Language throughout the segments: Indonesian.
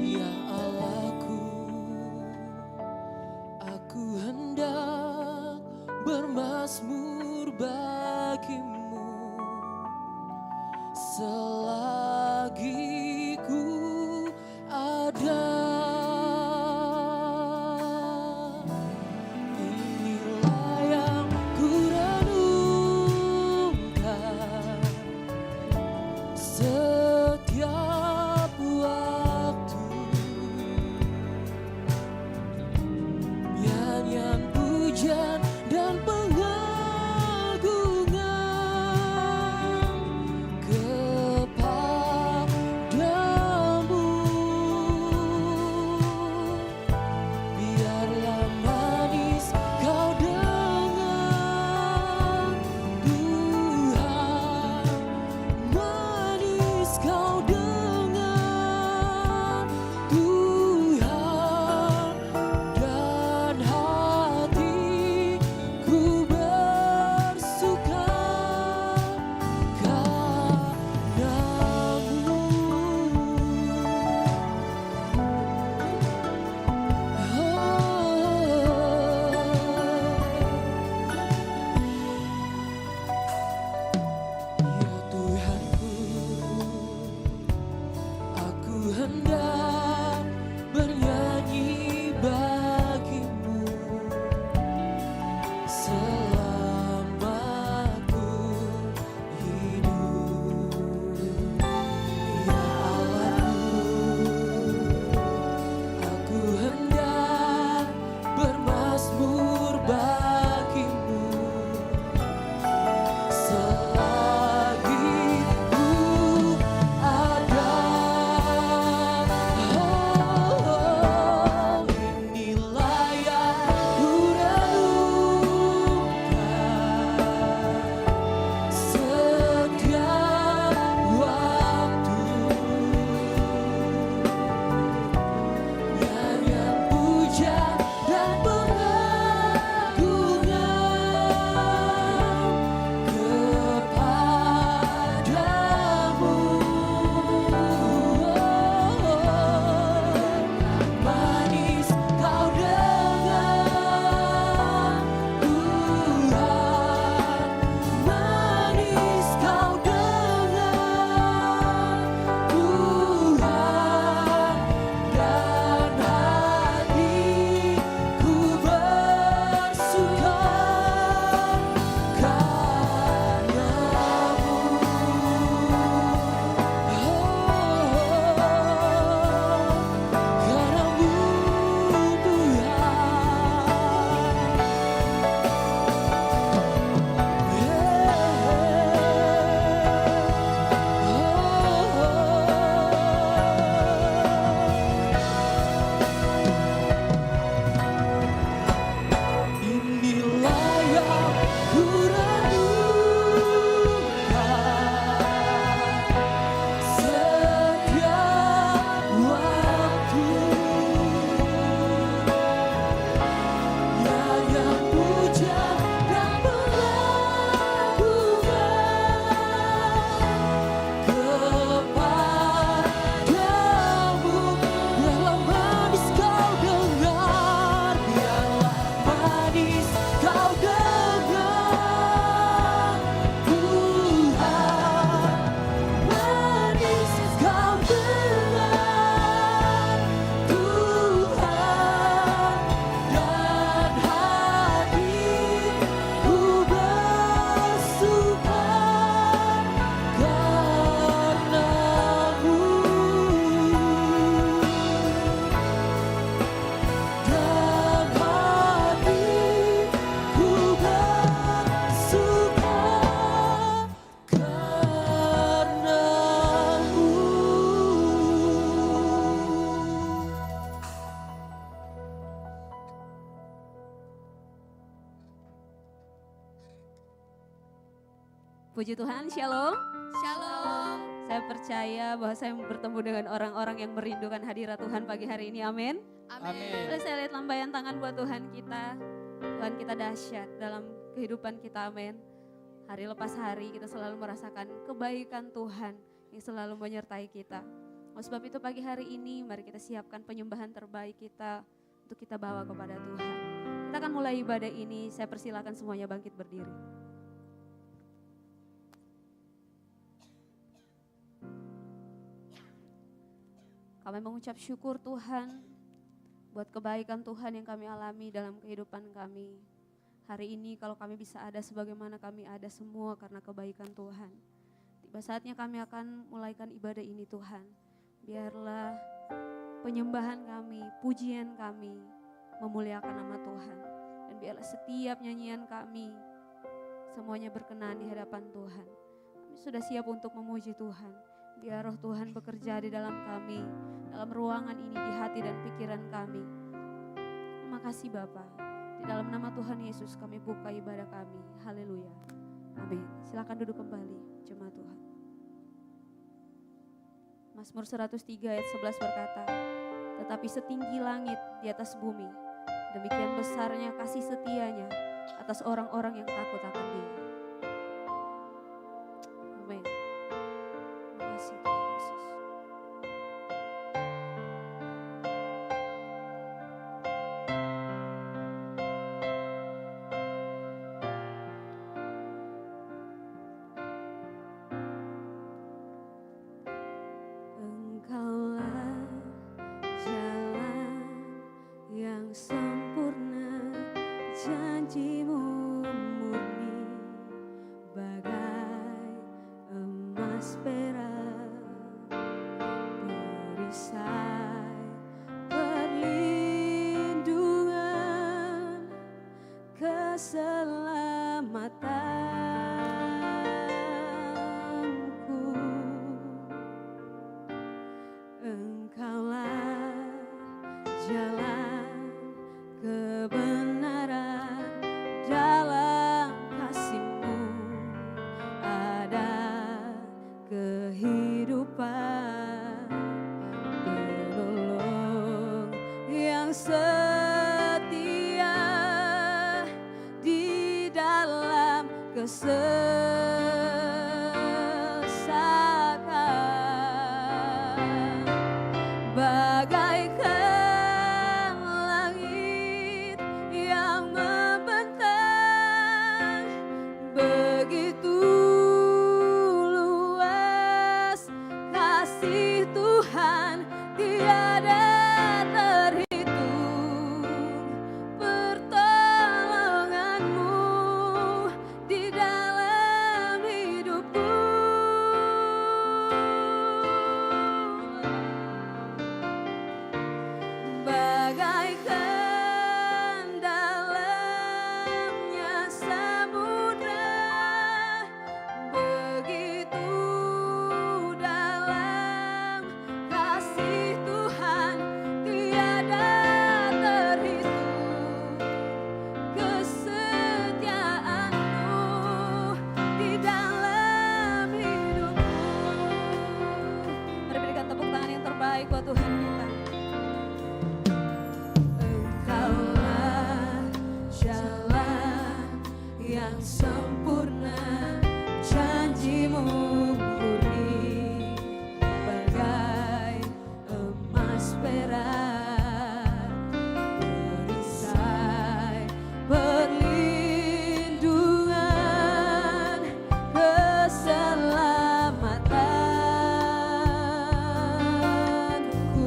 Ya Allahku, aku hendak bermazmur bagimu selagi ku ada. Inilah yang ku renungkan setiap waktu, nyanyian pujian dan pengagungan kepadamu. Biarlah manis kau dengar, Tuhan, manis kau dengar, Tuhan, dan hatiku bersuka kepadamu. Ya Tuhanku, aku hendak bernyanyi bagimu selama ku hidup. Ya Allahku, aku hendak bermazmur bagimu selagi ku ada. Oh, inilah yang ku renungkan setiap waktu, nyanyian pujian dan pengagungan kepadamu. Manis kau dengar, Tuhan, manis kau dengar, Tuhan, dan hatiku bersuka inilah yang ku renungkan setiap waktu, nyanyian pujian dan pengagungan kepadamu. Biarlah manis kau dengar, biarlah manis kau dengar, Tuhan, manis kau dengar, Tuhan, dan hatiku bersuka karenamu, dan hatiku bersuka karenamu. Puji Tuhan, shalom. Shalom. Saya percaya bahwa saya bertemu dengan orang-orang yang merindukan hadirat Tuhan pagi hari ini, amin. Amin. Boleh saya lihat lambaian tangan buat Tuhan kita. Tuhan kita dahsyat dalam kehidupan kita, amin. Hari lepas hari kita selalu merasakan kebaikan Tuhan yang selalu menyertai kita. Oleh sebab itu pagi hari ini mari kita siapkan penyembahan terbaik kita untuk kita bawa kepada Tuhan. Kita akan mulai ibadah ini, saya persilakan semuanya bangkit berdiri. Kami mengucap syukur Tuhan buat kebaikan Tuhan yang kami alami dalam kehidupan kami. Hari ini kalau kami bisa ada sebagaimana kami ada semua karena kebaikan Tuhan. Tiba saatnya kami akan mulaikan ibadah ini Tuhan. Biarlah penyembahan kami, pujian kami memuliakan nama Tuhan. Dan biarlah setiap nyanyian kami semuanya berkenan di hadapan Tuhan. Kami sudah siap untuk memuji Tuhan. Biar roh Tuhan bekerja di dalam kami, dalam ruangan ini, di hati dan pikiran kami. Terima kasih Bapa. Di dalam nama Tuhan Yesus kami buka ibadah kami. Haleluya. Amin. Silakan duduk kembali, jemaat Tuhan. Mazmur 103 ayat 11 berkata, tetapi setinggi langit di atas bumi, demikian besarnya kasih setianya atas orang-orang yang takut akan Dia. Amin. Terima kasih Tuhan Yesus. Engkaulah jalan yang sempurna, janjimu murni bagai emas perak, perisai perlindungan, keselamatanku. Engkaulah jalan kebenaran, dalam kasih-Mu ada kehidupan. Penolong yang setia di dalam kesesakan, bagaikan langit yang membentang, begitu luas kasih Tuhan tiada terhitung. Pertolongan-Mu di dalam hidupku, bagaikan dalamnya samudra, begitu dalam kasih Tuhan tiada terhitung. Kesetiaan-Mu di dalam hidupku. Mari berikan tepuk tangan yang terbaik buat Tuhan kita. Engkaulah jalan yang sempurna, janji-Mu murni bagai emas perak, perisai perlindungan, keselamatanku.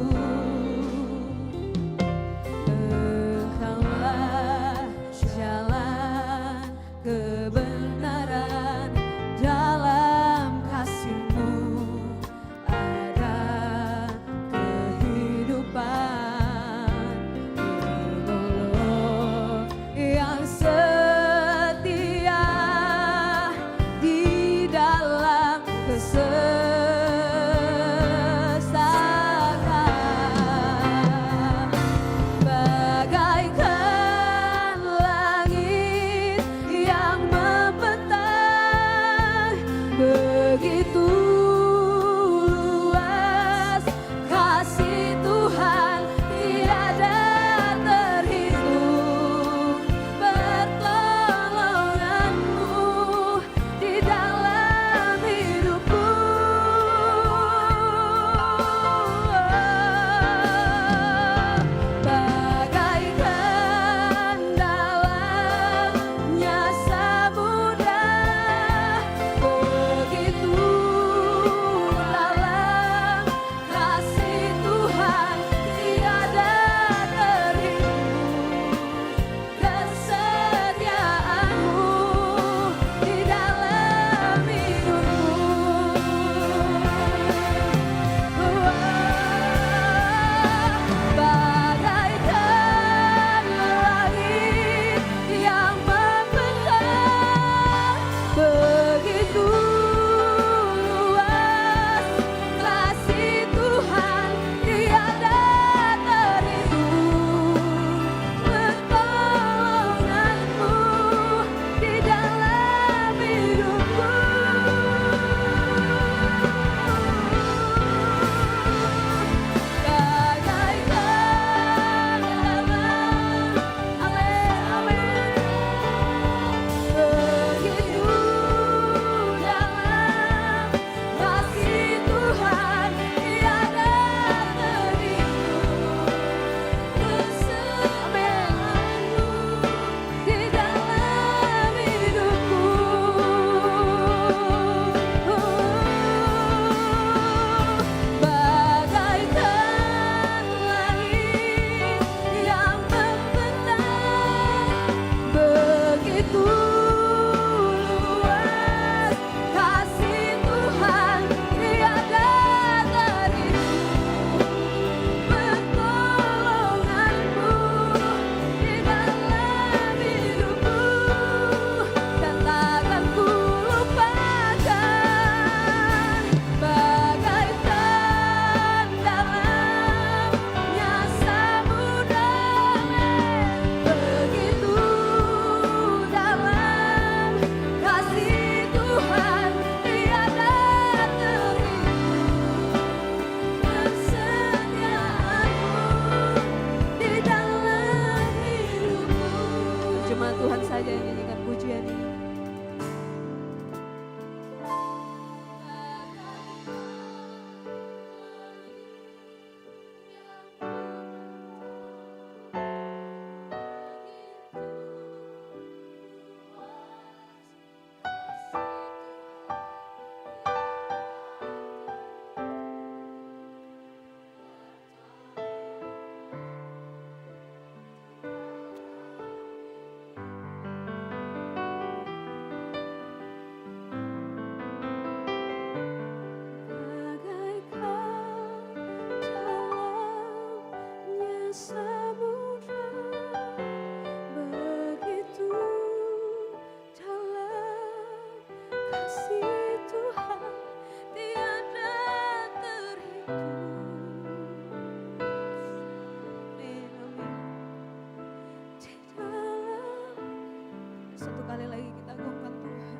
Satu kali lagi kita agungkan Tuhan.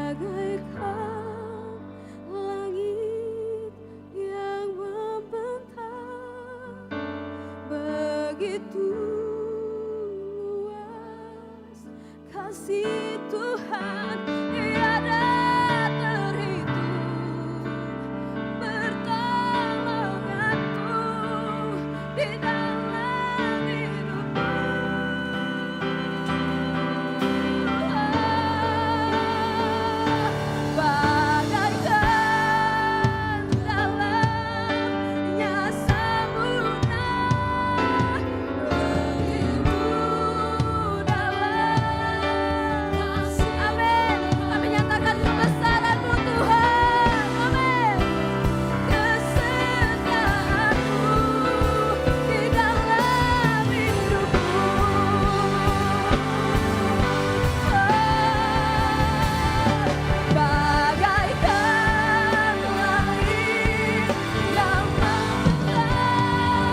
Bagaikan langit yang membentang, begitu luas kasih Tuhan, tiada terhitung pertolonganmu di dalam hidupku. Bagaikan dalamnya samudra, begitu dalam kasih. Amin. Kami nyatakan kebesaran-Mu Tuhan. Amin. Kesetiaan-Mu di dalam hidupku. Bagaikan langit yang membentang,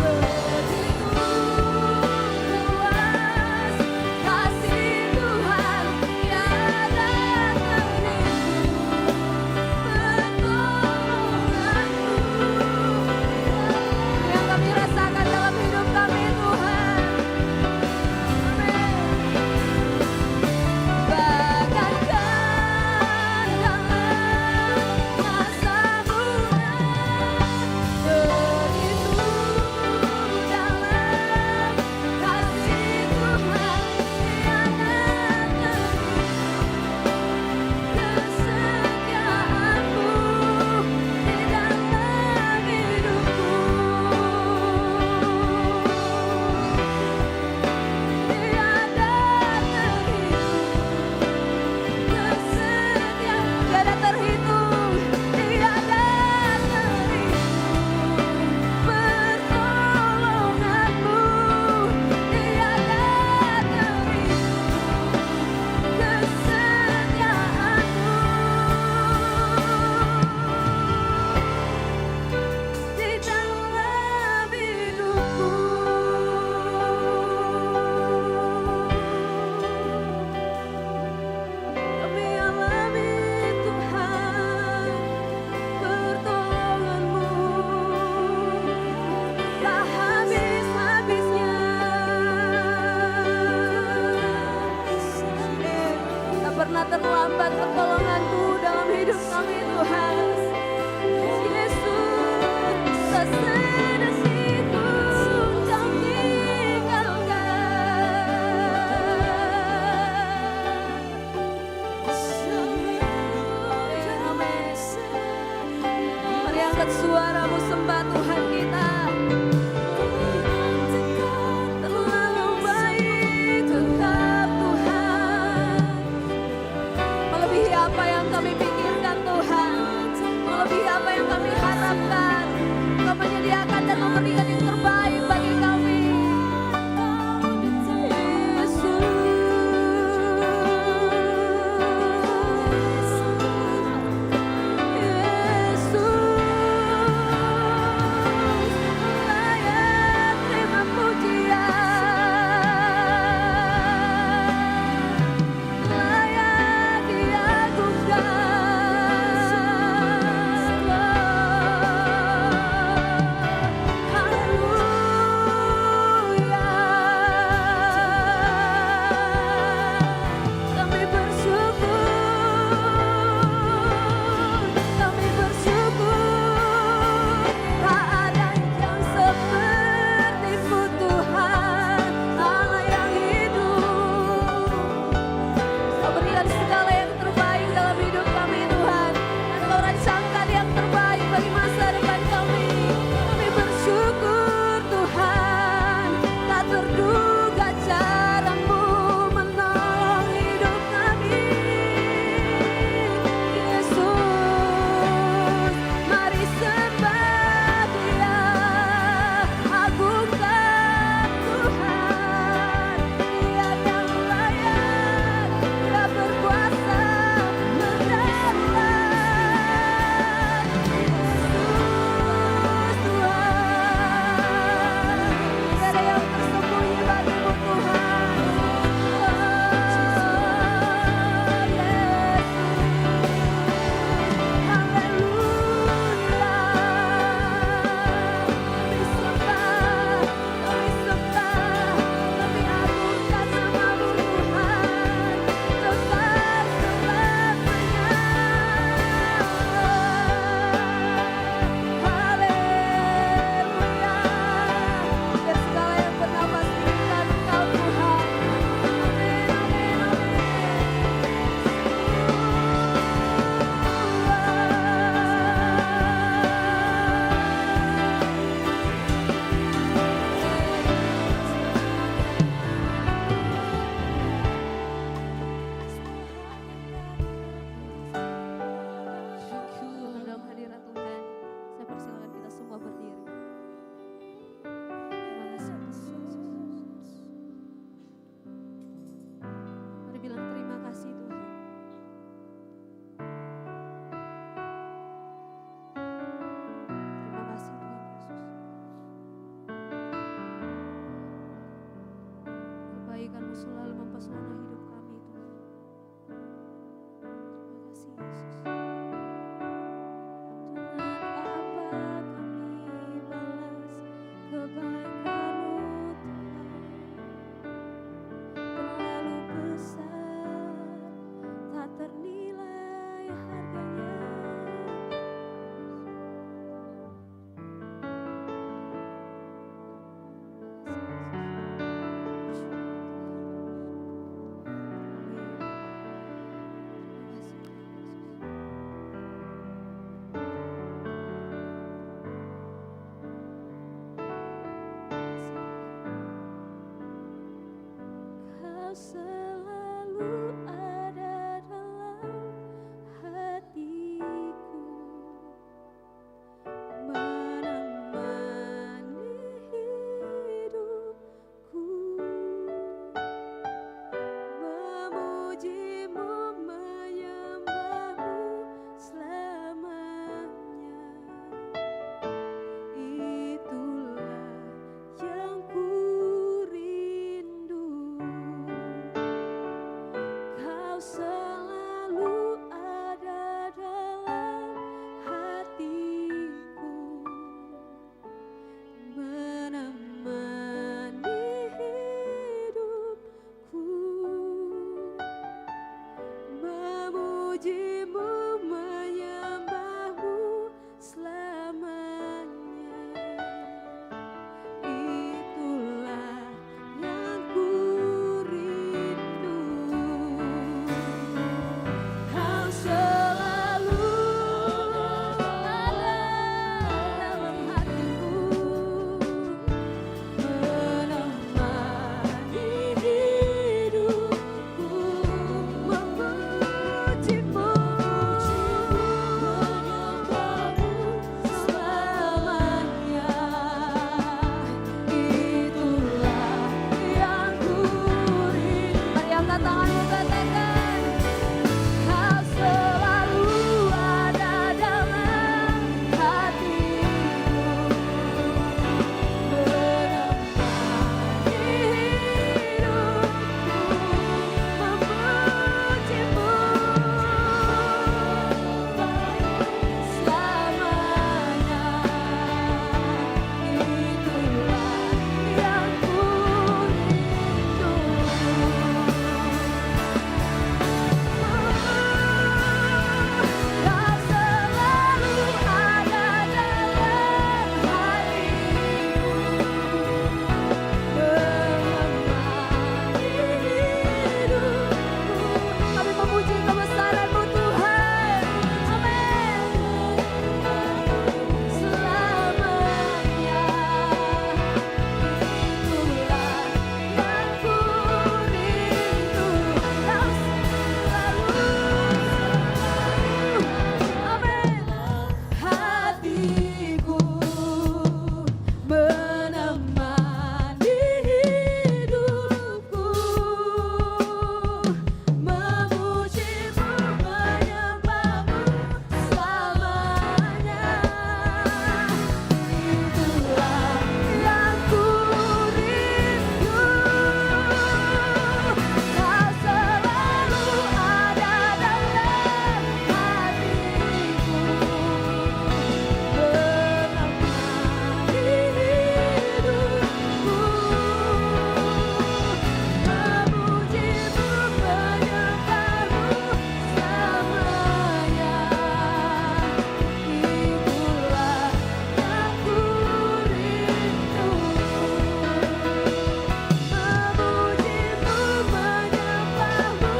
begitu luas kasih Tuhan, tiada terhitung pertolongan-Mu yang kami rasakan dalam hidup kami Tuhan. Bagaikan dalamnya samudra, begitu dalam kasih Tuhan, tiada terhitung kesetiaan-Mu di dalam hidupku. Tiada terhitung pertolongan-Mu, tiada terhitung kesetiaan-Mu di dalam hidupku. Kami alami Tuhan pertolongan-Mu, tak habis-habisnya. Tak pernah terlambat pertolongan-Mu dalam hidup kami Tuhan. Yesus, sesedikit pun Kau tinggalkan. Mari angkat suaramu sembah Tuhan kita. Terlalu baik Engkau Tuhan, melebihi apa yang kami pikirkan Tuhan, melebihi apa yang kami harapkan. Kau menyediakan dan memberikan yang terbaik bagi kami. Layak terima pujian, layak diagungkan. ternilai harganya. Kau selalu ada dalam hatiku, menemani hidupku, memujimu, menyembahmu selamanya. Itulah yang ku rindu. Kau selalu ada dalam hatiku, menemani hidupku, memujimu, menyembahmu selamanya. Itulah yang ku rindu. Kau selalu ada dalam hatiku, menemani hidupku, memujimu, menyembahmu selamanya. Itulah yang ku rindu. Mari angkat tanganmu, katakan, kau selalu ada dalam hatiku, menemani hidupku, memujimu selamanya. Itulah yang ku rindu. Kau selalu ada dalam hatiku, menemani hidupku. Kami memuji kebesaran-Mu Tuhan. Amin. Selamanya. Itulah yang ku rindu. Kau selalu, amin, hatiku, menemani hidupku, memujimu, menyembahmu selamanya. Itulah yang ku rindu. Kau selalu ada dalam hatiku, menemani hidupku, memujimu, menyembahmu selamanya. Itulah yang ku rindu. Memujimu, menyembahmu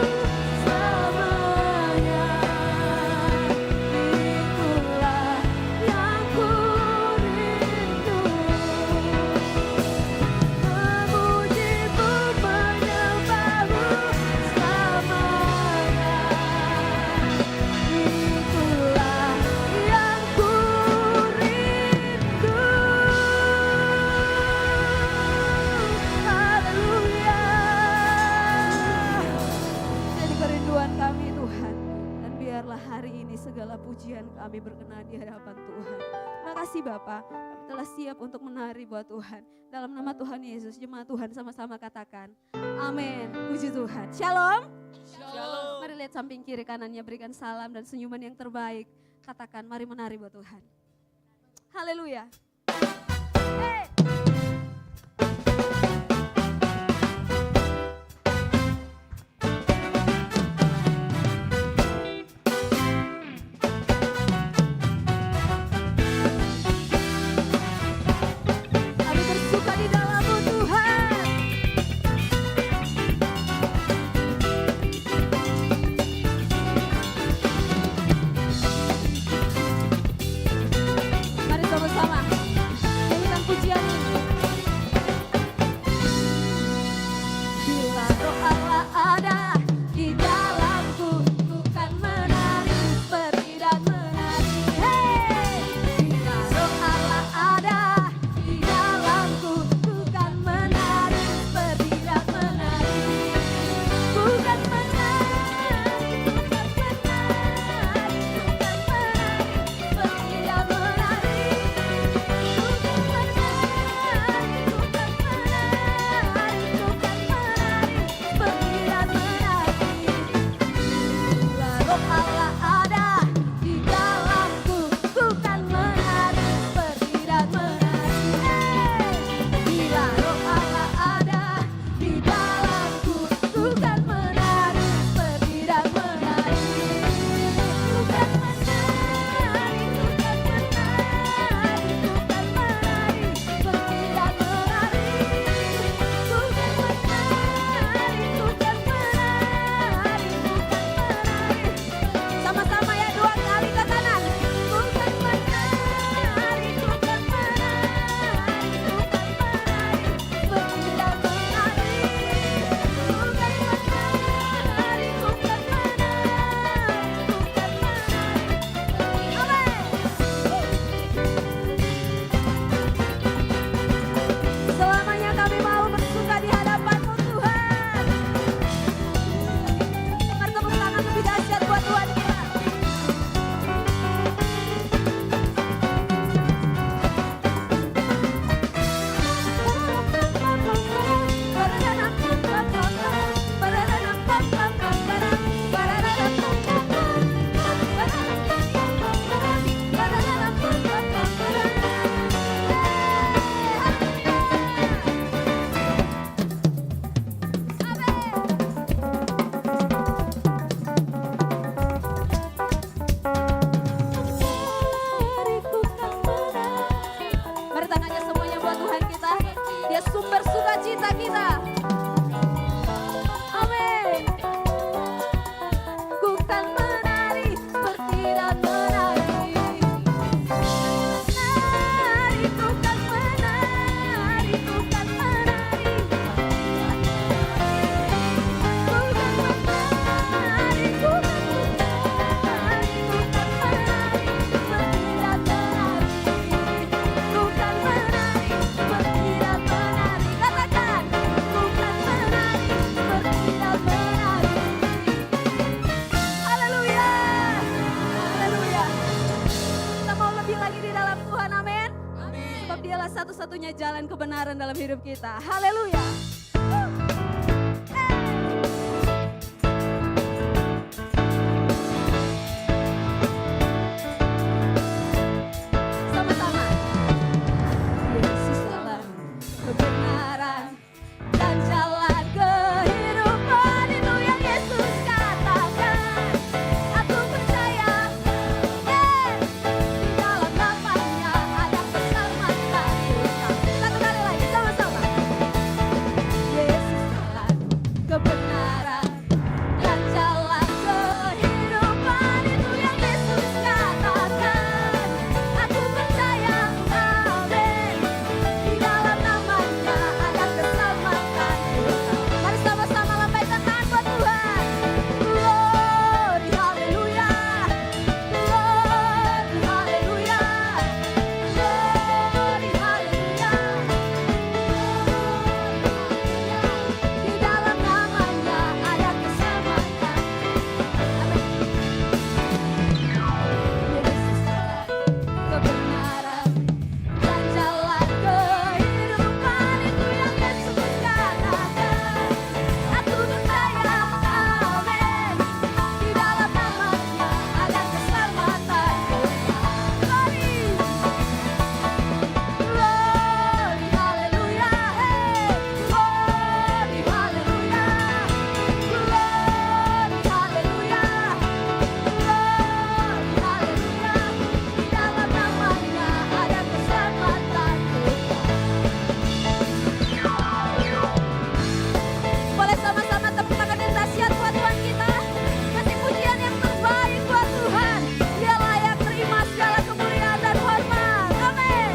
selamanya. Itulah yang ku rindu. Memujimu, menyembahmu selamanya. Itulah yang ku rindu. Haleluya. Jadi kerinduan kami Tuhan, dan biarlah hari ini segala pujian kami berkenan di hadapan Tuhan. Terima kasih Bapa, kami telah siap untuk menari buat Tuhan. Dalam nama Tuhan Yesus, jemaat Tuhan sama-sama katakan, amin. Puji Tuhan. Shalom. Shalom. Mari lihat samping kiri kanannya, berikan salam dan senyuman yang terbaik. Katakan, mari menari buat Tuhan. Haleluya. Hey. satu-satunya jalan kebenaran dalam hidup kita. Haleluya. Sama-sama. Yesus jalan kebenaran dan jalan kehidupan, itu yang Yesus katakan. Aku percaya, di dalam namanya ada keselamatan. Satu kali lagi sama-sama. Yesus jalan kebenaran dan jalan kehidupan, itu yang Yesus katakan. Aku percaya, amin. Di dalam namanya ada keselamatan. Mari sama-sama lambaikan tangan buat Tuhan. Glory, haleluya. Glory, haleluya. Glory, haleluya. Di dalam namanya ada keselamatan. Amin. Yesus jalan kebenaran dan jalan kehidupan, itu yang Yesus katakan. Aku percaya, amin. Di dalam namanya ada keselamatan. Glory, glory, haleluya. Glory, haleluya. Glory, haleluya. Glory, haleluya. Di dalam namanya ada keselamatan. Boleh sama-sama tepuk tangan dan dahsyat buat Tuhan kita. Kasih pujian yang terbaik buat Tuhan. Dia layak terima segala kemuliaan dan hormat. Amin.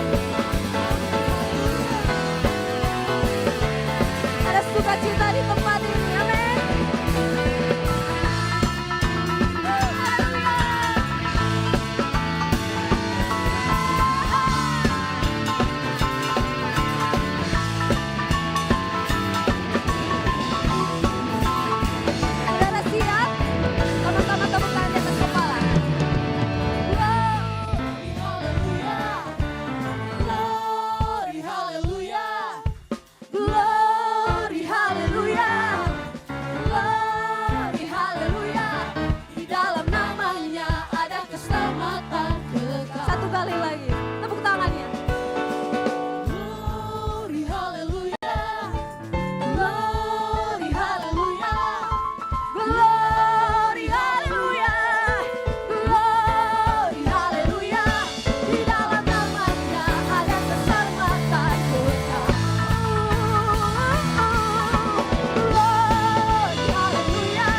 Ada sukacita di tempat ini. Amin. Saudara siap? Sama-sama tepuk tangan di atas kepala. Glory, haleluya. Glory, haleluya. Glory, haleluya. Glory, haleluya. Di dalam namanya ada keselamatan kekal. Satu kali lagi. Tepuk tangannya. Glory, haleluya. Glory, haleluya. Glory, haleluya. Glory, haleluya. Di dalam namanya ada keselamatan kekal. Glory, haleluya.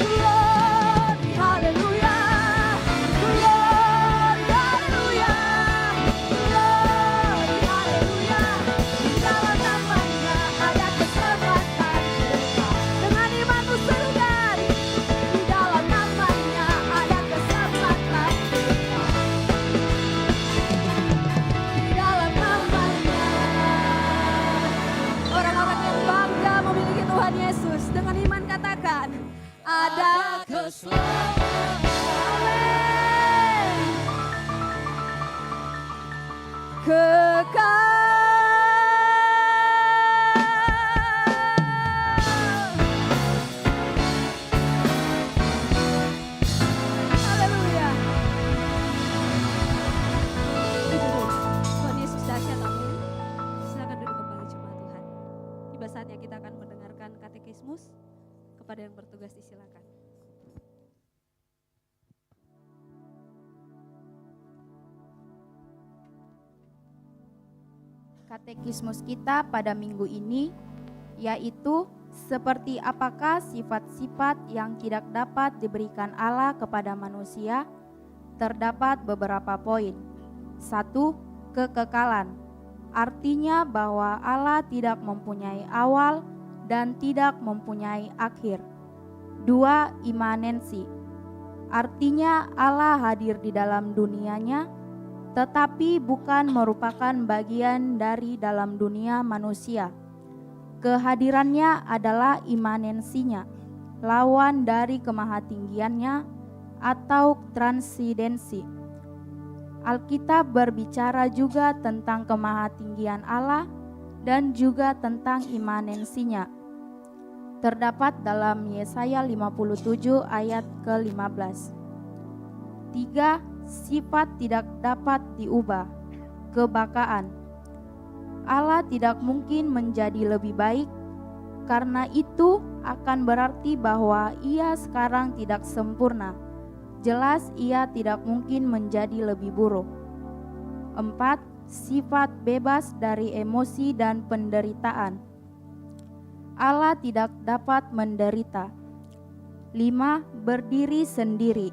Glory, haleluya. Glory, haleluya. Glory, haleluya. Di dalam namanya ada keselamatan kekal. Dengan imanmu serukan, di dalam namanya ada keselamatan kekal. Di dalam namanya. Orang-orang yang bangga memiliki Tuhan Yesus, dengan iman katakan, ada keselamatan. Amin. Haleluya. Tuhan Yesus dahsyat, amin. Silakan duduk kembali jemaat Tuhan. Tiba saatnya kita akan mendengarkan katekismus. Kepada yang bertugas disilakan. Katekismus kita pada minggu ini yaitu seperti apakah sifat-sifat yang tidak dapat diberikan Allah kepada manusia. Terdapat beberapa poin. 1. Kekekalan. Artinya bahwa Allah tidak mempunyai awal dan tidak mempunyai akhir. 2. Imanensi. Artinya Allah hadir di dalam dunianya, tetapi bukan merupakan bagian dari dalam dunia manusia. Kehadirannya adalah imanensinya, lawan dari kemahatinggiannya atau transidensi. Alkitab berbicara juga tentang kemahatinggian Allah dan juga tentang imanensinya. Terdapat dalam Yesaya 57 ayat ke-15. 3. Sifat tidak dapat diubah. Kebakaan. Allah tidak mungkin menjadi lebih baik, karena itu akan berarti bahwa Ia sekarang tidak sempurna. Jelas Ia tidak mungkin menjadi lebih buruk. 4. Sifat bebas dari emosi dan penderitaan. Allah tidak dapat menderita. 5. Berdiri sendiri.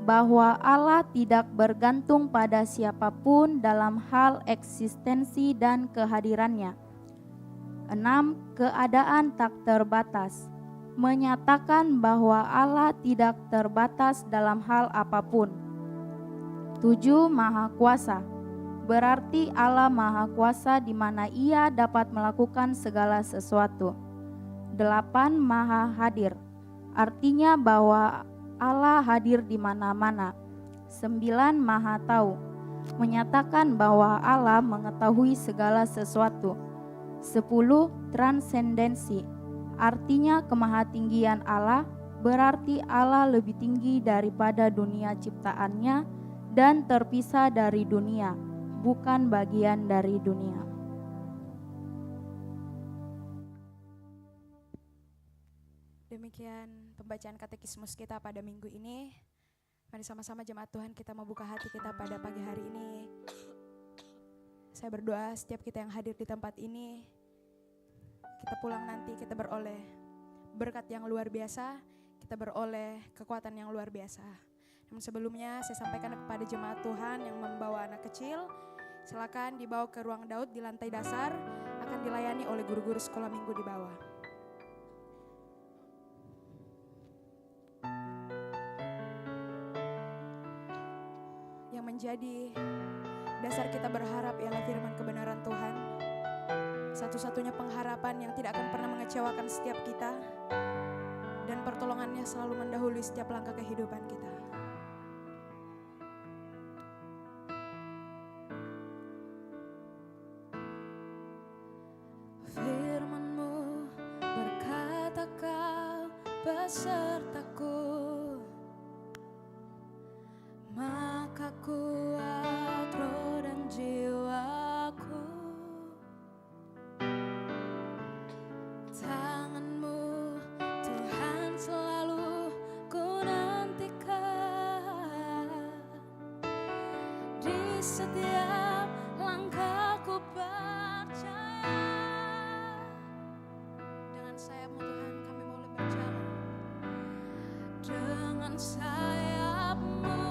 Bahwa Allah tidak bergantung pada siapapun dalam hal eksistensi dan kehadirannya. 6. Keadaan tak terbatas. Menyatakan bahwa Allah tidak terbatas dalam hal apapun. 7. Maha kuasa. Berarti Allah maha kuasa di mana Ia dapat melakukan segala sesuatu. 8. Maha hadir. Artinya bahwa Allah hadir di mana-mana. 9. Maha tahu. Menyatakan bahwa Allah mengetahui segala sesuatu. 10. Transendensi. Artinya kemahatinggian Allah, berarti Allah lebih tinggi daripada dunia ciptaannya dan terpisah dari dunia, bukan bagian dari dunia. Demikian pembacaan katekismus kita pada minggu ini. Mari sama-sama jemaat Tuhan kita membuka hati kita pada pagi hari ini. Saya berdoa setiap kita yang hadir di tempat ini, kita pulang nanti kita beroleh berkat yang luar biasa, kita beroleh kekuatan yang luar biasa. Namun sebelumnya saya sampaikan kepada jemaat Tuhan yang membawa anak kecil, silakan dibawa ke ruang Daud di lantai dasar, akan dilayani oleh guru-guru sekolah minggu di bawah. Yang menjadi dasar kita berharap ialah firman kebenaran Tuhan. Satu-satunya pengharapan yang tidak akan pernah mengecewakan setiap kita, dan pertolongannya selalu mendahului setiap langkah kehidupan kita. Firman-Mu berkata Kau besertaku, maka kuat roh dan jiwaku. Tangan-Mu Tuhan selalu ku nantikan, di setiap langkahku percaya. Dengan sayap-Mu Tuhan kami boleh berjalan. Dengan sayap-Mu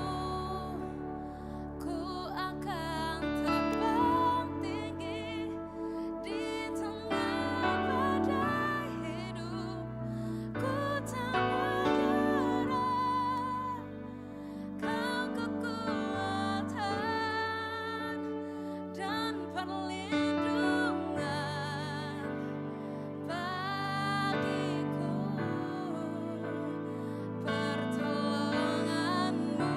ku akan terbang tinggi di tengah badai hidup. Ku tak bergerak, Kau kekuatan dan perlindungan bagiku. Pertolongan-Mu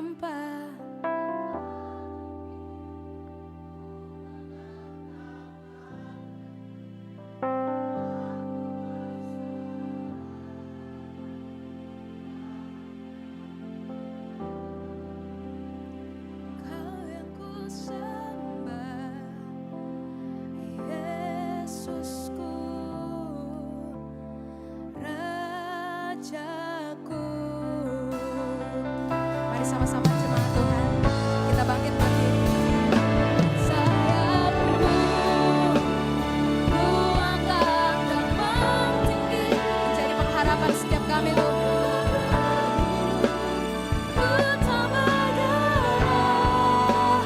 sembah. Kau yang ku sembah, Yesusku, Rajaku. Mari sama-sama jemaat Tuhan, kita bangkit berdiri. Sayapmu ku angkat terbang tinggi, Menjadi pengharapan setiap kami Tuhan. ku tak bergerak.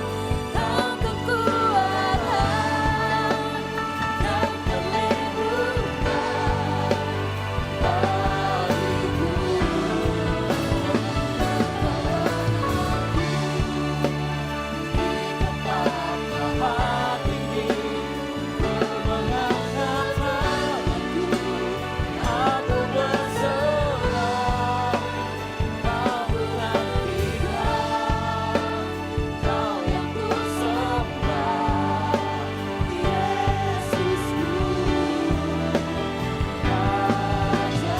Kau kekuatan dan perlindungan bagiku. Di tempat maha tinggi, ku mengangkat tanganku, aku berserah. Kau bukan pilihan, Kau yang ku sembah, Yesusku, Rajaku.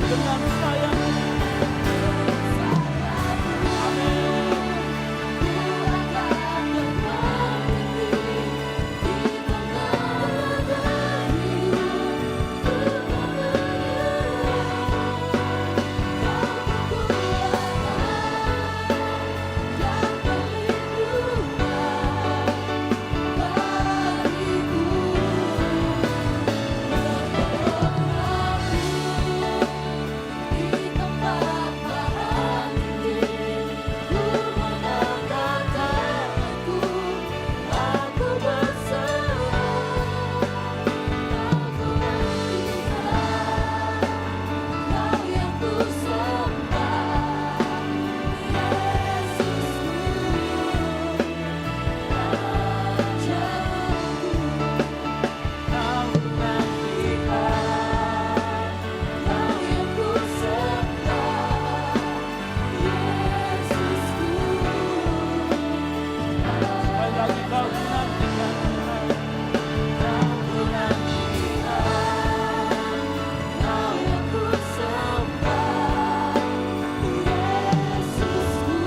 Dengan sayapmu, amin. Ku akan terbang tinggi di tengah badai, ku tak bergerak. Kau kekuatan dan perlindungan bagiku. Menolong aku di tempat maha tinggi, ku mengangkat tanganku, aku berserah. Kau bukan pilihan, Kau yang ku sembah, Yesusku, Rajaku. Kau bukan pilihan, Kau yang ku sembah, Yesusku, Sekali lagi kau dinantikan Tuhan. Kau bukan pilihan, Kau yang ku sembah, Yesusku,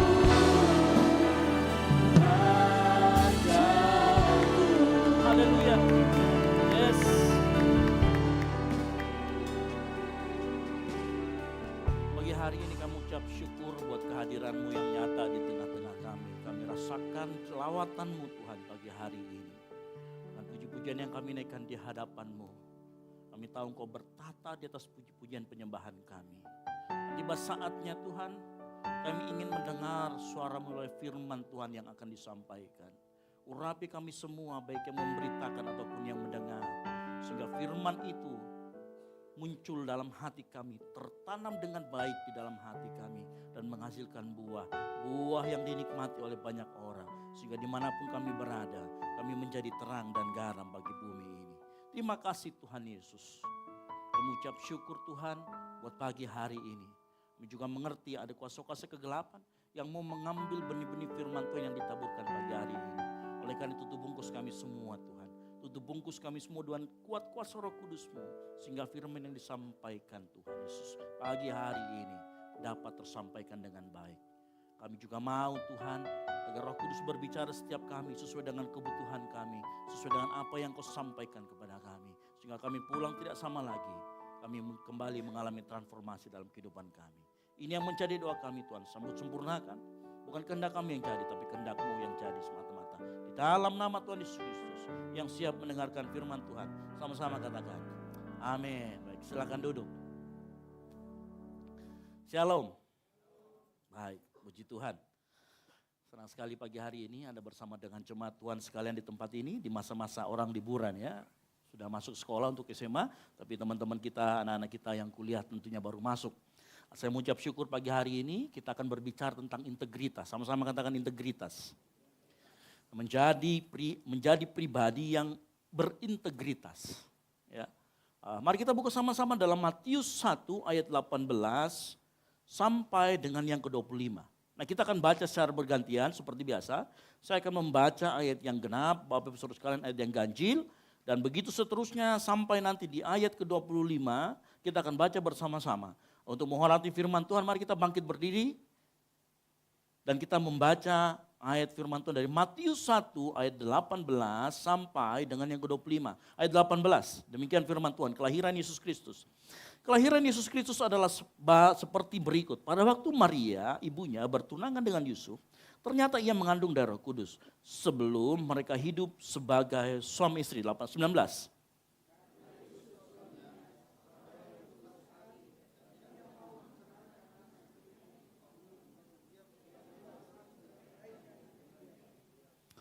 Rajaku. Haleluya. Yes. Pagi hari ini kami ucap syukur buat kehadiran-Mu yang nyata di tengah-tengah kami. Kami rasakan selawatan-Mu Tuhan pagi hari ini. Dan puji-pujian yang kami naikkan di hadapan-Mu. Kami tahu Engkau bertata di atas puji-pujian penyembahan kami. Tiba saatnya Tuhan, kami ingin mendengar suara melalui firman Tuhan yang akan disampaikan. Urapi kami semua, baik yang memberitakan ataupun yang mendengar. Sehingga firman itu muncul dalam hati kami, tertanam dengan baik di dalam hati kami. Dan menghasilkan buah, buah yang dinikmati oleh banyak orang. Sehingga dimanapun kami berada, kami menjadi terang dan garam bagi bumi ini. Terima kasih Tuhan Yesus. Kami ucap syukur Tuhan buat pagi hari ini. Kami juga mengerti ada kuasa-kuasa kegelapan yang mau mengambil benih-benih firman Tuhan yang ditaburkan pagi hari ini. Oleh karena itu tutup bungkus kami semua Tuhan. Tutup bungkus kami semua dengan kuat kuasa Roh Kudus-Mu. Sehingga firman yang disampaikan Tuhan Yesus pagi hari ini dapat tersampaikan dengan baik. Kami juga mau Tuhan agar Roh Kudus berbicara setiap kami sesuai dengan kebutuhan kami. Sesuai dengan apa yang Kau sampaikan kepada kami. Sehingga kami pulang tidak sama lagi. Kami kembali mengalami transformasi dalam kehidupan kami. Ini yang menjadi doa kami Tuhan. Sambut sempurnakan. Bukan kehendak kami yang jadi, tapi kehendak-Mu yang jadi semata-mata. Di dalam nama Tuhan Yesus Kristus yang siap mendengarkan firman Tuhan. Sama-sama katakan. Amin. Baik, silakan duduk. Shalom. Baik, puji Tuhan. Senang sekali pagi hari ini Anda bersama dengan jemaat Tuhan sekalian di tempat ini. Di masa-masa orang liburan ya. Sudah masuk sekolah untuk SMA. Tapi teman-teman kita, anak-anak kita yang kuliah tentunya baru masuk. Saya mengucap syukur pagi hari ini kita akan berbicara tentang integritas. Sama-sama katakan integritas. Menjadi pribadi yang berintegritas. Ya. Mari kita buka sama-sama dalam Matius 1 ayat 18 sampai dengan yang ke-25. Nah, kita akan baca secara bergantian seperti biasa. Saya akan membaca ayat yang genap, Bapak Ibu Saudara sekalian, ayat yang ganjil. Dan begitu seterusnya sampai nanti di ayat ke-25, kita akan baca bersama-sama. Untuk menghormati firman Tuhan, mari kita bangkit berdiri. Dan kita membaca ayat firman Tuhan dari Matius 1 ayat 18 sampai dengan yang ke-25. Ayat 18, demikian firman Tuhan, kelahiran Yesus Kristus. Kelahiran Yesus Kristus adalah seperti berikut. Pada waktu Maria, ibunya, bertunangan dengan Yusuf, ternyata ia mengandung dari Roh Kudus sebelum mereka hidup sebagai suami istri. 19.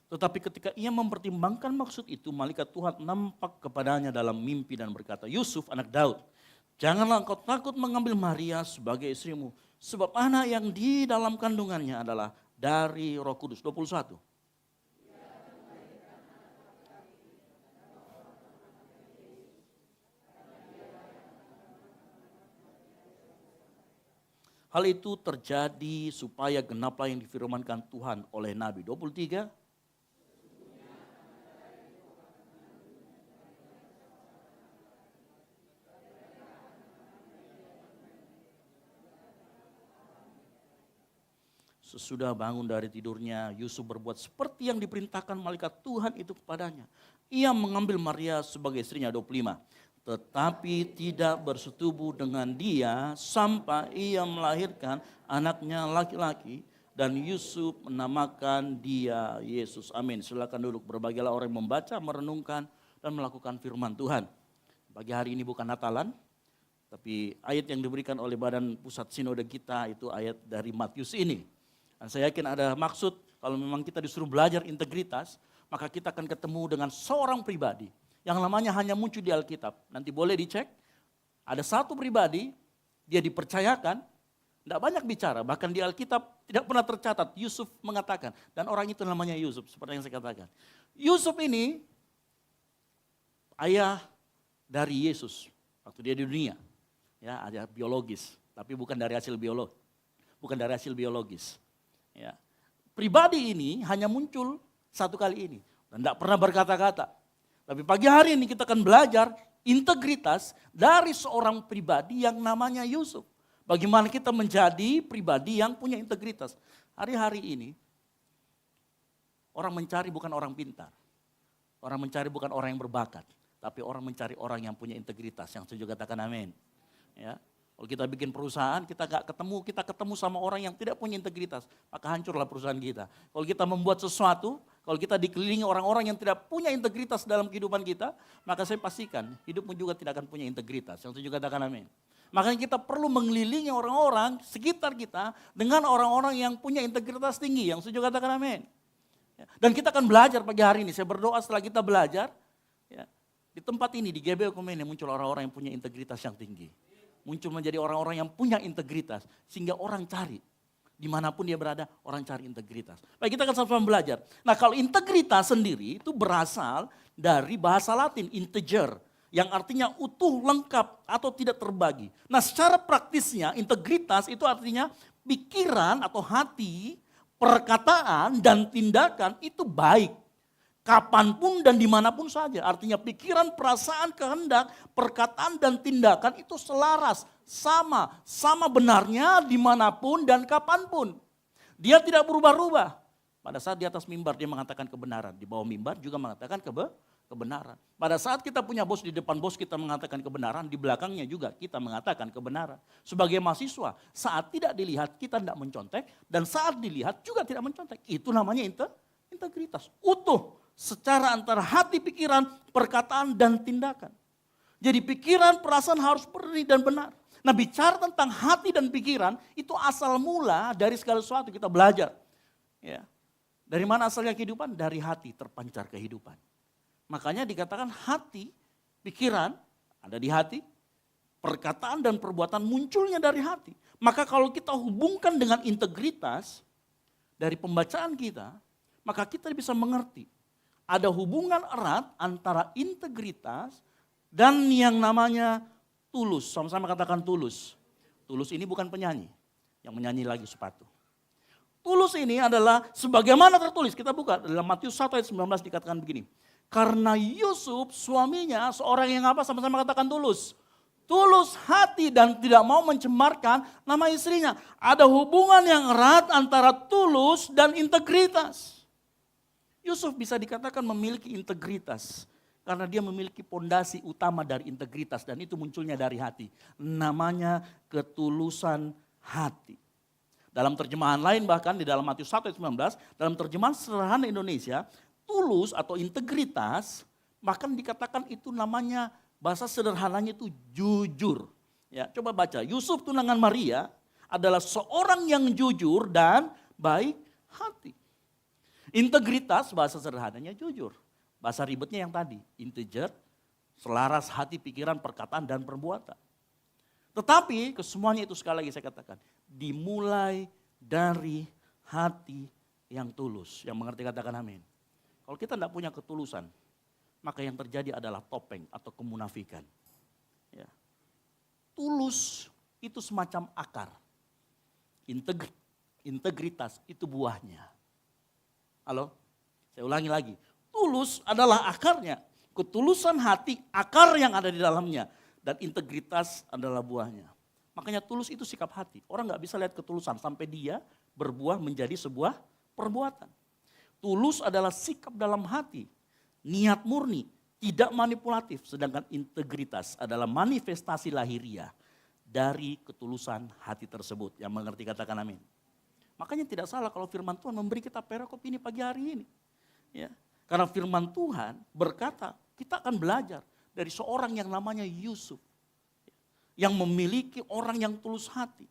Tetapi ketika ia mempertimbangkan maksud itu, malaikat Tuhan nampak kepadanya dalam mimpi dan berkata, Yusuf anak Daud, janganlah engkau takut mengambil Maria sebagai istrimu, sebab anak yang di dalam kandungannya adalah dari Roh Kudus. 21. Hal itu terjadi supaya genaplah yang difirmankan Tuhan oleh Nabi. 23. Sesudah bangun dari tidurnya, Yusuf berbuat seperti yang diperintahkan malaikat Tuhan itu kepadanya. Ia mengambil Maria sebagai istrinya. 25. Tetapi tidak bersetubuh dengan dia sampai ia melahirkan anaknya laki-laki. Dan Yusuf menamakan dia Yesus. Amin. Silakan duduk. Berbahagialah orang yang membaca, merenungkan, dan melakukan firman Tuhan. Pagi hari ini bukan Natalan, tapi ayat yang diberikan oleh Badan Pusat Sinode kita itu ayat dari Matius ini. Dan saya yakin ada maksud kalau memang kita disuruh belajar integritas, maka kita akan ketemu dengan seorang pribadi yang namanya hanya muncul di Alkitab. Nanti boleh dicek, ada satu pribadi, dia dipercayakan, tidak banyak bicara, bahkan di Alkitab tidak pernah tercatat. Yusuf mengatakan, dan orang itu namanya Yusuf, seperti yang saya katakan. Yusuf ini ayah dari Yesus waktu dia di dunia, ya, ayah biologis, tapi bukan dari hasil biologis. Ya. Pribadi ini hanya muncul satu kali ini dan tidak pernah berkata-kata. Tapi pagi hari ini kita akan belajar integritas dari seorang pribadi yang namanya Yusuf. Bagaimana kita menjadi pribadi yang punya integritas. Hari-hari ini orang mencari bukan orang pintar. Orang mencari bukan orang yang berbakat. Tapi orang mencari orang yang punya integritas. Yang setuju katakan amin. Ya. Kalau kita bikin perusahaan, kita ketemu sama orang yang tidak punya integritas, maka hancurlah perusahaan kita. Kalau kita membuat sesuatu, kalau kita dikelilingi orang-orang yang tidak punya integritas dalam kehidupan kita, maka saya pastikan hidupmu juga tidak akan punya integritas. Yang setuju katakan amin. Makanya kita perlu mengelilingi orang-orang sekitar kita dengan orang-orang yang punya integritas tinggi. Yang setuju katakan amin. Dan kita akan belajar pagi hari ini. Saya berdoa setelah kita belajar, ya, di tempat ini, di GBO Komene muncul orang-orang yang punya integritas yang tinggi. Muncul menjadi orang-orang yang punya integritas. Sehingga orang cari. Dimanapun dia berada, orang cari integritas. Baik, kita akan sama-sama belajar. Nah, kalau integritas sendiri itu berasal dari bahasa Latin, integer. Yang artinya utuh, lengkap, atau tidak terbagi. Nah, secara praktisnya integritas itu artinya pikiran atau hati, perkataan, dan tindakan itu baik. Kapanpun dan dimanapun saja. Artinya pikiran, perasaan, kehendak, perkataan dan tindakan itu selaras. Sama benarnya dimanapun dan kapanpun. Dia tidak berubah-ubah. Pada saat di atas mimbar dia mengatakan kebenaran. Di bawah mimbar juga mengatakan kebenaran. Pada saat kita punya bos, di depan bos kita mengatakan kebenaran. Di belakangnya juga kita mengatakan kebenaran. Sebagai mahasiswa, saat tidak dilihat kita tidak mencontek. Dan saat dilihat juga tidak mencontek. Itu namanya integritas. Utuh. Secara antara hati, pikiran, perkataan, dan tindakan. Jadi pikiran, perasaan harus bersih dan benar. Nah, bicara tentang hati dan pikiran, itu asal mula dari segala sesuatu kita belajar. Ya. Dari mana asalnya kehidupan? Dari hati terpancar kehidupan. Makanya dikatakan hati, pikiran ada di hati, perkataan dan perbuatan munculnya dari hati. Maka kalau kita hubungkan dengan integritas dari pembacaan kita, maka kita bisa mengerti. Ada hubungan erat antara integritas dan yang namanya tulus. Sama-sama katakan tulus. Tulus ini bukan penyanyi, yang menyanyi lagu sepatu. Tulus ini adalah sebagaimana tertulis. Kita buka dalam Matius 1 ayat 19 dikatakan begini. Karena Yusuf suaminya seorang yang apa, sama-sama katakan tulus. Tulus hati dan tidak mau mencemarkan nama istrinya. Ada hubungan yang erat antara tulus dan integritas. Yusuf bisa dikatakan memiliki integritas. Karena dia memiliki pondasi utama dari integritas dan itu munculnya dari hati. Namanya ketulusan hati. Dalam terjemahan lain bahkan di dalam Matius 1 ayat 19, dalam terjemahan sederhana Indonesia, tulus atau integritas bahkan dikatakan itu namanya bahasa sederhananya itu jujur. Ya, coba baca, Yusuf tunangan Maria adalah seorang yang jujur dan baik hati. Integritas bahasa sederhananya jujur. Bahasa ribetnya yang tadi, integer, selaras hati, pikiran, perkataan, dan perbuatan. Tetapi kesemuanya itu sekali lagi saya katakan, dimulai dari hati yang tulus. Yang mengerti katakan amin. Kalau kita tidak punya ketulusan, maka yang terjadi adalah topeng atau kemunafikan. Ya. Tulus itu semacam akar. Integritas itu buahnya. Halo? Saya ulangi lagi. Tulus adalah akarnya. Ketulusan hati, akar yang ada di dalamnya. Dan integritas adalah buahnya. Makanya tulus itu sikap hati. Orang gak bisa lihat ketulusan sampai dia berbuah menjadi sebuah perbuatan. Tulus adalah sikap dalam hati. Niat murni, tidak manipulatif. Sedangkan integritas adalah manifestasi lahiriah dari ketulusan hati tersebut. Yang mengerti katakan amin. Makanya tidak salah kalau firman Tuhan memberi kita perikop ini pagi hari ini. Ya. Karena firman Tuhan berkata, kita akan belajar dari seorang yang namanya Yusuf. Yang memiliki orang yang tulus hati.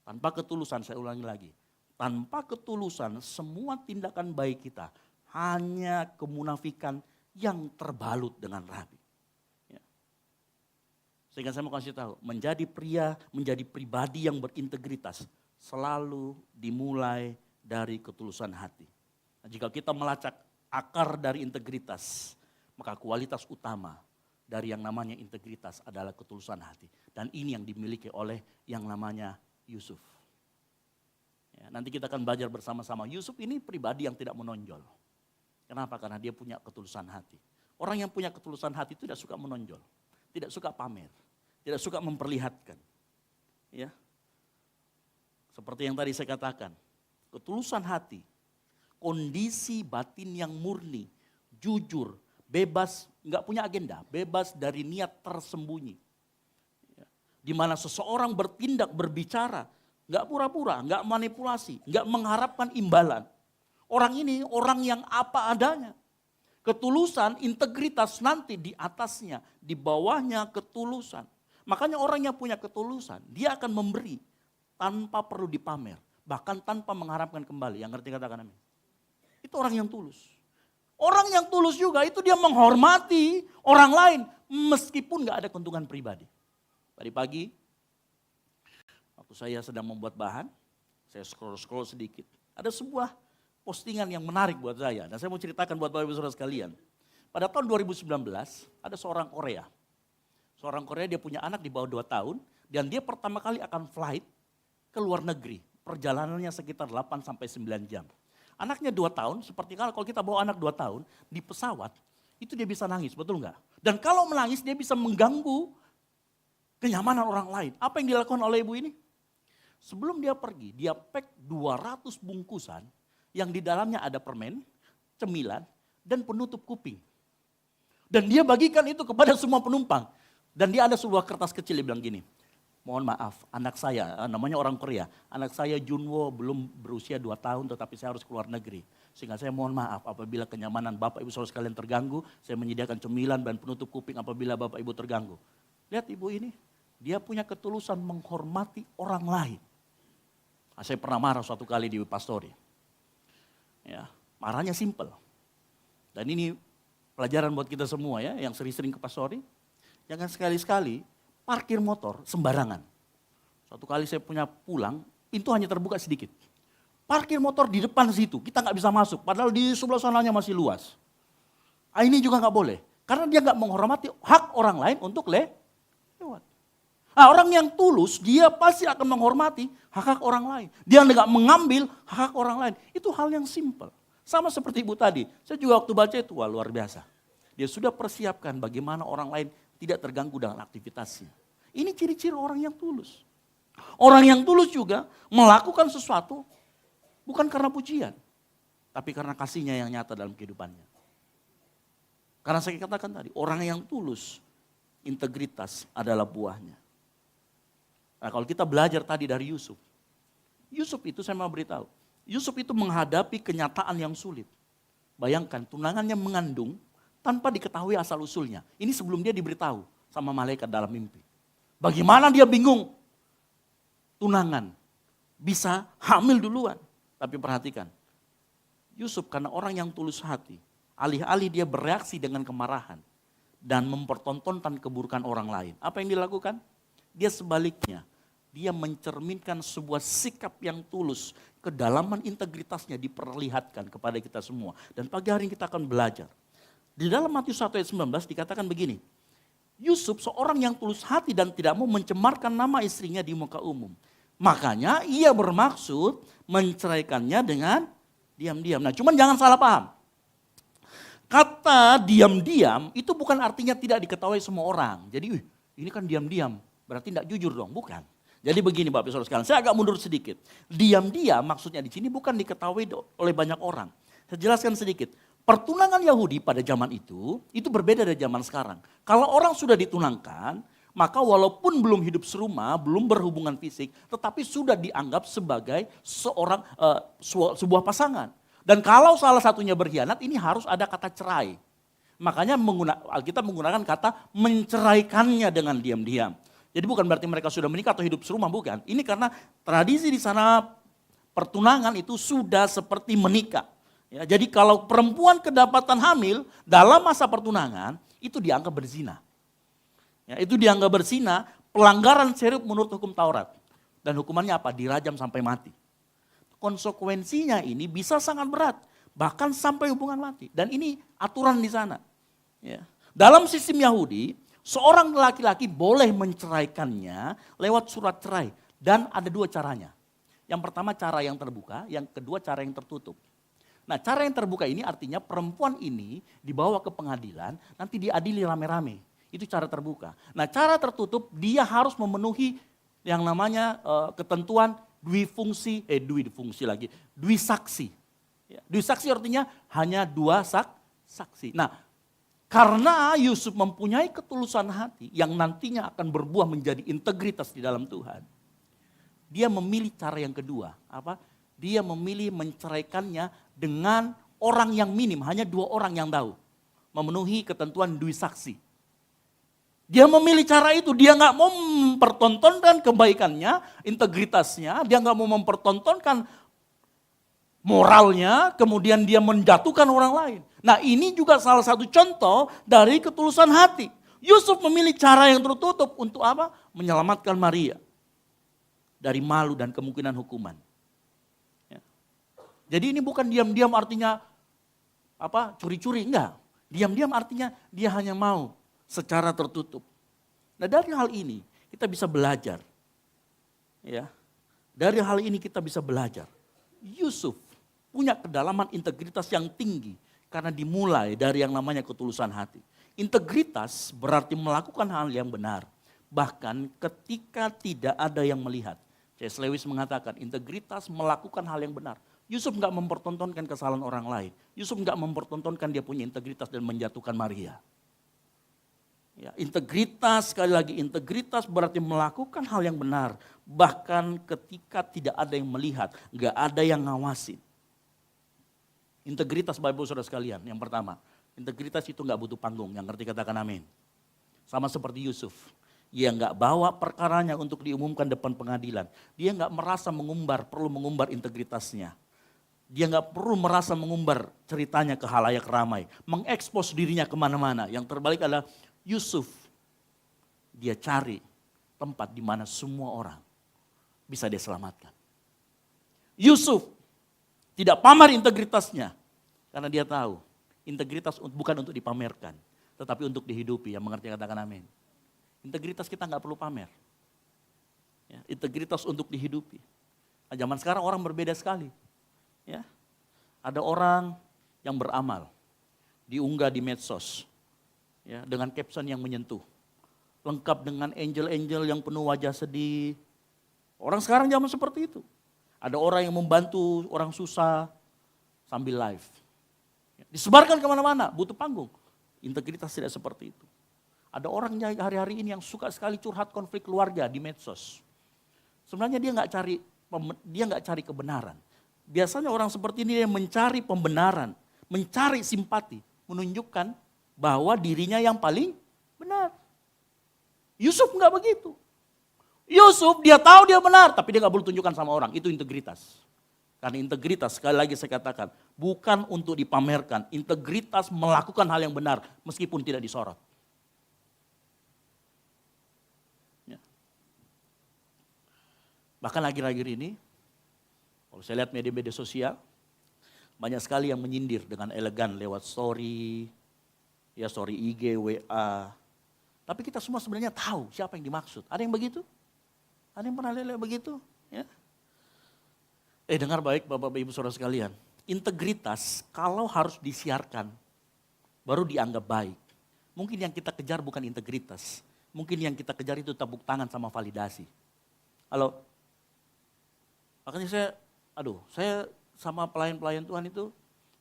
Tanpa ketulusan, saya ulangi lagi. Tanpa ketulusan, semua tindakan baik kita hanya kemunafikan yang terbalut dengan rapi. Ya. Sehingga saya mau kasih tahu, menjadi pria, menjadi pribadi yang berintegritas selalu dimulai dari ketulusan hati. Nah, jika kita melacak akar dari integritas, maka kualitas utama dari yang namanya integritas adalah ketulusan hati. Dan ini yang dimiliki oleh yang namanya Yusuf. Ya, nanti kita akan belajar bersama-sama. Yusuf ini pribadi yang tidak menonjol. Kenapa? Karena dia punya ketulusan hati. Orang yang punya ketulusan hati itu tidak suka menonjol. Tidak suka pamer. Tidak suka memperlihatkan. Ya. Seperti yang tadi saya katakan. Ketulusan hati. Kondisi batin yang murni. Jujur. Bebas. Enggak punya agenda. Bebas dari niat tersembunyi. Ya. Di mana seseorang bertindak, berbicara. Enggak pura-pura. Enggak manipulasi. Enggak mengharapkan imbalan. Orang ini orang yang apa adanya. Ketulusan, integritas nanti di atasnya, di bawahnya ketulusan. Makanya orang yang punya ketulusan, dia akan memberi tanpa perlu dipamer. Bahkan tanpa mengharapkan kembali. Yang ngerti katakan amin. Itu orang yang tulus. Orang yang tulus juga itu dia menghormati orang lain. Meskipun gak ada keuntungan pribadi. Tadi pagi, waktu saya sedang membuat bahan, saya scroll sedikit. Ada sebuah postingan yang menarik buat saya. Dan saya mau ceritakan buat Bapak Ibu Saudara sekalian. Pada tahun 2019 ada seorang Korea. Seorang Korea dia punya anak di bawah 2 tahun. Dan dia pertama kali akan flight ke luar negeri. Perjalanannya sekitar 8 sampai 9 jam. Anaknya 2 tahun, seperti kalau kita bawa anak 2 tahun di pesawat. Itu dia bisa nangis, betul enggak? Dan kalau menangis dia bisa mengganggu kenyamanan orang lain. Apa yang dilakukan oleh ibu ini? Sebelum dia pergi, dia pack 200 bungkusan. Yang di dalamnya ada permen, cemilan, dan penutup kuping. Dan dia bagikan itu kepada semua penumpang. Dan dia ada sebuah kertas kecil, dia bilang gini, mohon maaf anak saya, namanya orang Korea, anak saya Junwo belum berusia 2 tahun tetapi saya harus keluar negeri. Sehingga saya mohon maaf apabila kenyamanan Bapak Ibu Saudara sekalian terganggu, saya menyediakan cemilan dan penutup kuping apabila Bapak Ibu terganggu. Lihat ibu ini, dia punya ketulusan menghormati orang lain. Nah, saya pernah marah suatu kali di pastori. Ya, marahnya simple. Dan ini pelajaran buat kita semua ya, yang sering-sering ke pastori. Jangan sekali-sekali parkir motor sembarangan. Suatu kali saya punya pulang, pintu hanya terbuka sedikit. Parkir motor di depan situ, kita nggak bisa masuk. Padahal di sebelah sananya masih luas. Ini juga nggak boleh. Karena dia nggak menghormati hak orang lain untuk lewat. Nah, orang yang tulus, dia pasti akan menghormati hak-hak orang lain. Dia nggak mengambil hak-hak orang lain. Itu hal yang simpel. Sama seperti ibu tadi, saya juga waktu baca itu, wah luar biasa. Dia sudah persiapkan bagaimana orang lain tidak terganggu dengan aktivitasnya. Ini ciri-ciri orang yang tulus. Orang yang tulus juga melakukan sesuatu bukan karena pujian, tapi karena kasihnya yang nyata dalam kehidupannya. Karena saya katakan tadi, orang yang tulus, integritas adalah buahnya. Nah, kalau kita belajar tadi dari Yusuf itu saya mau beritahu, Yusuf itu menghadapi kenyataan yang sulit. Bayangkan tunangannya mengandung tanpa diketahui asal usulnya. Ini sebelum dia diberitahu sama malaikat dalam mimpi. Bagaimana dia bingung? Tunangan bisa hamil duluan. Tapi perhatikan, Yusuf karena orang yang tulus hati, alih-alih dia bereaksi dengan kemarahan dan mempertontonkan keburukan orang lain. Apa yang dilakukan? Dia sebaliknya, dia mencerminkan sebuah sikap yang tulus, kedalaman integritasnya diperlihatkan kepada kita semua. Dan pagi hari ini kita akan belajar. Di dalam Matius 1 ayat 19 dikatakan begini, Yusuf seorang yang tulus hati dan tidak mau mencemarkan nama istrinya di muka umum. Makanya ia bermaksud menceraikannya dengan diam-diam. Nah, cuman jangan salah paham. Kata diam-diam itu bukan artinya tidak diketahui semua orang. Jadi ini kan diam-diam, berarti tidak jujur dong, bukan. Jadi begini Bapak Saudara sekalian, saya agak mundur sedikit. Diam-diam maksudnya di sini bukan diketahui oleh banyak orang. Saya jelaskan sedikit. Pertunangan Yahudi pada zaman itu berbeda dari zaman sekarang. Kalau orang sudah ditunangkan, maka walaupun belum hidup serumah, belum berhubungan fisik, tetapi sudah dianggap sebagai sebuah pasangan. Dan kalau salah satunya berkhianat, ini harus ada kata cerai. Makanya Alkitab menggunakan kata menceraikannya dengan diam-diam. Jadi bukan berarti mereka sudah menikah atau hidup serumah, bukan. Ini karena tradisi di sana pertunangan itu sudah seperti menikah. Ya, jadi kalau perempuan kedapatan hamil dalam masa pertunangan, itu dianggap berzina. Ya, itu dianggap berzina, pelanggaran serius menurut hukum Taurat. Dan hukumannya apa? Dirajam sampai mati. Konsekuensinya ini bisa sangat berat, bahkan sampai hubungan mati. Dan ini aturan di sana. Ya. Dalam sistem Yahudi, seorang laki-laki boleh menceraikannya lewat surat cerai. Dan ada dua caranya. Yang pertama cara yang terbuka, yang kedua cara yang tertutup. Nah, cara yang terbuka ini artinya perempuan ini dibawa ke pengadilan, nanti diadili rame-rame. Itu cara terbuka. Nah, cara tertutup dia harus memenuhi yang namanya ketentuan dui saksi. Ya, dui saksi artinya hanya dua saksi. Nah, karena Yusuf mempunyai ketulusan hati yang nantinya akan berbuah menjadi integritas di dalam Tuhan. Dia memilih cara yang kedua. Apa? Dia memilih menceraikannya dengan orang yang minim, hanya dua orang yang tahu. Memenuhi ketentuan dui saksi. Dia memilih cara itu, dia nggak mau mempertontonkan kebaikannya, integritasnya, dia nggak mau mempertontonkan moralnya, kemudian dia menjatuhkan orang lain. Nah, ini juga salah satu contoh dari ketulusan hati. Yusuf memilih cara yang tertutup untuk apa? Menyelamatkan Maria dari malu dan kemungkinan hukuman. Ya. Jadi ini bukan diam-diam artinya apa? Curi-curi, enggak. Diam-diam artinya dia hanya mau secara tertutup. Nah, dari hal ini kita bisa belajar. Ya. Dari hal ini kita bisa belajar. Yusuf punya kedalaman integritas yang tinggi karena dimulai dari yang namanya ketulusan hati. Integritas berarti melakukan hal yang benar, bahkan ketika tidak ada yang melihat. C.S. Lewis mengatakan integritas melakukan hal yang benar. Yusuf enggak mempertontonkan kesalahan orang lain. Yusuf enggak mempertontonkan dia punya integritas dan menjatuhkan Maria. Ya, integritas, sekali lagi integritas berarti melakukan hal yang benar. Bahkan ketika tidak ada yang melihat, enggak ada yang ngawasin. Integritas Bapak Ibu Saudara sekalian, yang pertama. Integritas itu enggak butuh panggung, yang ngerti katakan amin. Sama seperti Yusuf. Dia enggak bawa perkaranya untuk diumumkan depan pengadilan. Dia enggak merasa perlu mengumbar integritasnya. Dia enggak perlu merasa mengumbar ceritanya ke halayak ramai. Mengekspos dirinya kemana-mana. Yang terbalik adalah Yusuf, dia cari tempat di mana semua orang bisa dia selamatkan. Yusuf tidak pamer integritasnya karena dia tahu integritas bukan untuk dipamerkan, tetapi untuk dihidupi. Yang mengerti katakan amin. Integritas kita nggak perlu pamer. Ya, integritas untuk dihidupi. Nah, zaman sekarang orang berbeda sekali. Ya. Ada orang yang beramal, diunggah di medsos, ya, dengan caption yang menyentuh. Lengkap dengan angel-angel yang penuh wajah sedih. Orang sekarang zaman seperti itu. Ada orang yang membantu orang susah sambil live. Disebarkan kemana-mana, butuh panggung. Integritas tidak seperti itu. Ada orang hari-hari ini yang suka sekali curhat konflik keluarga di medsos. Sebenarnya dia nggak cari kebenaran. Biasanya orang seperti ini yang mencari pembenaran, mencari simpati, menunjukkan bahwa dirinya yang paling benar. Yusuf nggak begitu. Yusuf dia tahu dia benar, tapi dia nggak boleh tunjukkan sama orang. Itu integritas. Karena integritas, sekali lagi saya katakan, bukan untuk dipamerkan. Integritas melakukan hal yang benar, meskipun tidak disorot. Ya. Bahkan akhir-akhir ini, kalau saya lihat media-media sosial, banyak sekali yang menyindir dengan elegan lewat story, ya story IG, WA. Tapi kita semua sebenarnya tahu siapa yang dimaksud. Ada yang begitu? Ada yang pernah lihat begitu? Ya. Dengar baik Bapak Ibu Saudara sekalian. Integritas kalau harus disiarkan, baru dianggap baik. Mungkin yang kita kejar bukan integritas. Mungkin yang kita kejar itu tepuk tangan sama validasi. Halo? Makanya saya sama pelayan-pelayan Tuhan itu,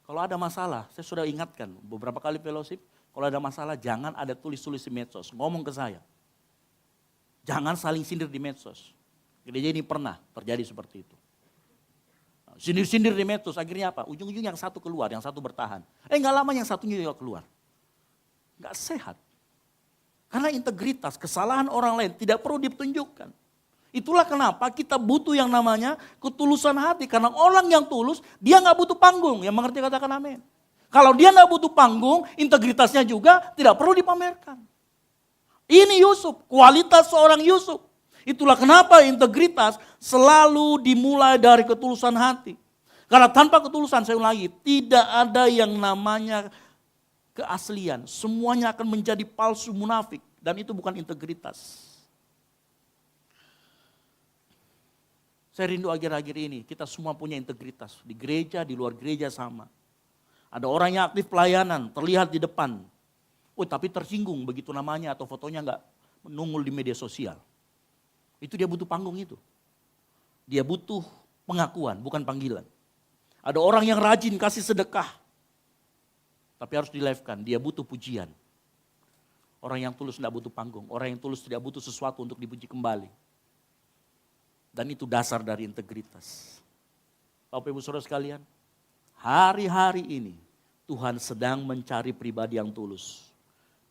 kalau ada masalah, saya sudah ingatkan beberapa kali fellowship, kalau ada masalah jangan ada tulis-tulis di medsos, ngomong ke saya. Jangan saling sindir di medsos. Gereja ini pernah terjadi seperti itu. Sindir-sindir di medsos, akhirnya apa? Ujung-ujung yang satu keluar, yang satu bertahan. Nggak lama yang satunya juga keluar. Nggak sehat. Karena integritas, kesalahan orang lain tidak perlu ditunjukkan. Itulah kenapa kita butuh yang namanya ketulusan hati. Karena orang yang tulus, dia nggak butuh panggung. Yang mengerti katakan amin. Kalau dia nggak butuh panggung, integritasnya juga tidak perlu dipamerkan. Ini Yusuf, kualitas seorang Yusuf. Itulah kenapa integritas selalu dimulai dari ketulusan hati. Karena tanpa ketulusan, saya ulangi, tidak ada yang namanya keaslian. Semuanya akan menjadi palsu munafik. Dan itu bukan integritas. Saya rindu akhir-akhir ini, kita semua punya integritas. Di gereja, di luar gereja sama. Ada orang yang aktif pelayanan, terlihat di depan. Tapi tersinggung begitu namanya atau fotonya nggak menungul di media sosial. Itu dia butuh panggung itu. Dia butuh pengakuan, bukan panggilan. Ada orang yang rajin kasih sedekah. Tapi harus di-live-kan, dia butuh pujian. Orang yang tulus tidak butuh panggung. Orang yang tulus tidak butuh sesuatu untuk dipuji kembali. Dan itu dasar dari integritas. Bapak Ibu Saudara sekalian, hari-hari ini Tuhan sedang mencari pribadi yang tulus.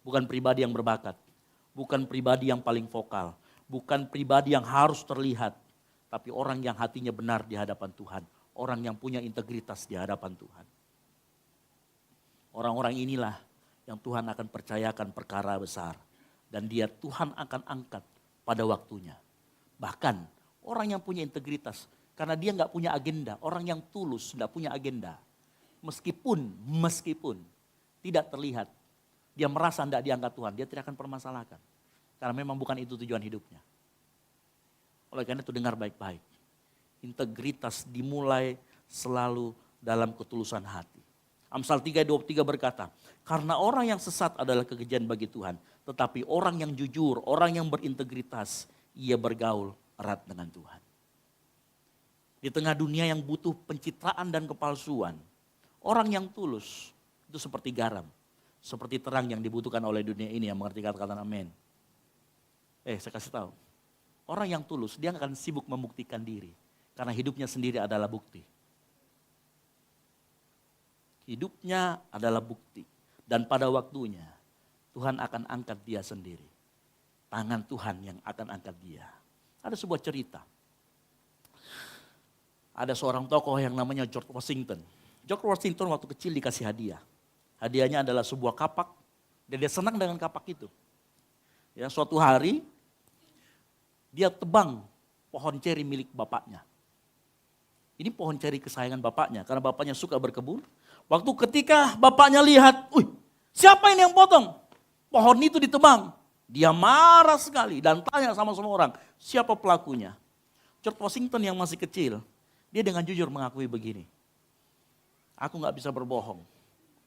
Bukan pribadi yang berbakat. Bukan pribadi yang paling vokal. Bukan pribadi yang harus terlihat. Tapi orang yang hatinya benar di hadapan Tuhan. Orang yang punya integritas di hadapan Tuhan. Orang-orang inilah yang Tuhan akan percayakan perkara besar. Dan dia Tuhan akan angkat pada waktunya. Bahkan orang yang punya integritas. Karena dia nggak punya agenda. Orang yang tulus nggak punya agenda. Meskipun tidak terlihat. Dia merasa tidak diangkat Tuhan. Dia tidak akan permasalahkan. Karena memang bukan itu tujuan hidupnya. Oleh karena itu dengar baik-baik. Integritas dimulai selalu dalam ketulusan hati. Amsal 3:23 berkata, karena orang yang sesat adalah kekejian bagi Tuhan. Tetapi orang yang jujur, orang yang berintegritas, ia bergaul erat dengan Tuhan. Di tengah dunia yang butuh pencitraan dan kepalsuan, orang yang tulus itu seperti garam. Seperti terang yang dibutuhkan oleh dunia ini yang mengerti kata-kata amin. Saya kasih tahu. Orang yang tulus dia akan sibuk membuktikan diri. Karena hidupnya sendiri adalah bukti. Hidupnya adalah bukti. Dan pada waktunya Tuhan akan angkat dia sendiri. Tangan Tuhan yang akan angkat dia. Ada sebuah cerita. Ada seorang tokoh yang namanya George Washington. George Washington waktu kecil dikasih hadiah. Hadiahnya adalah sebuah kapak. Dan dia senang dengan kapak itu. Ya, suatu hari dia tebang pohon ceri milik bapaknya. Ini pohon ceri kesayangan bapaknya karena bapaknya suka berkebun. Waktu ketika bapaknya lihat, siapa ini yang potong? Pohon itu ditebang. Dia marah sekali dan tanya sama semua orang, siapa pelakunya? George Washington yang masih kecil, dia dengan jujur mengakui begini. Aku gak bisa berbohong,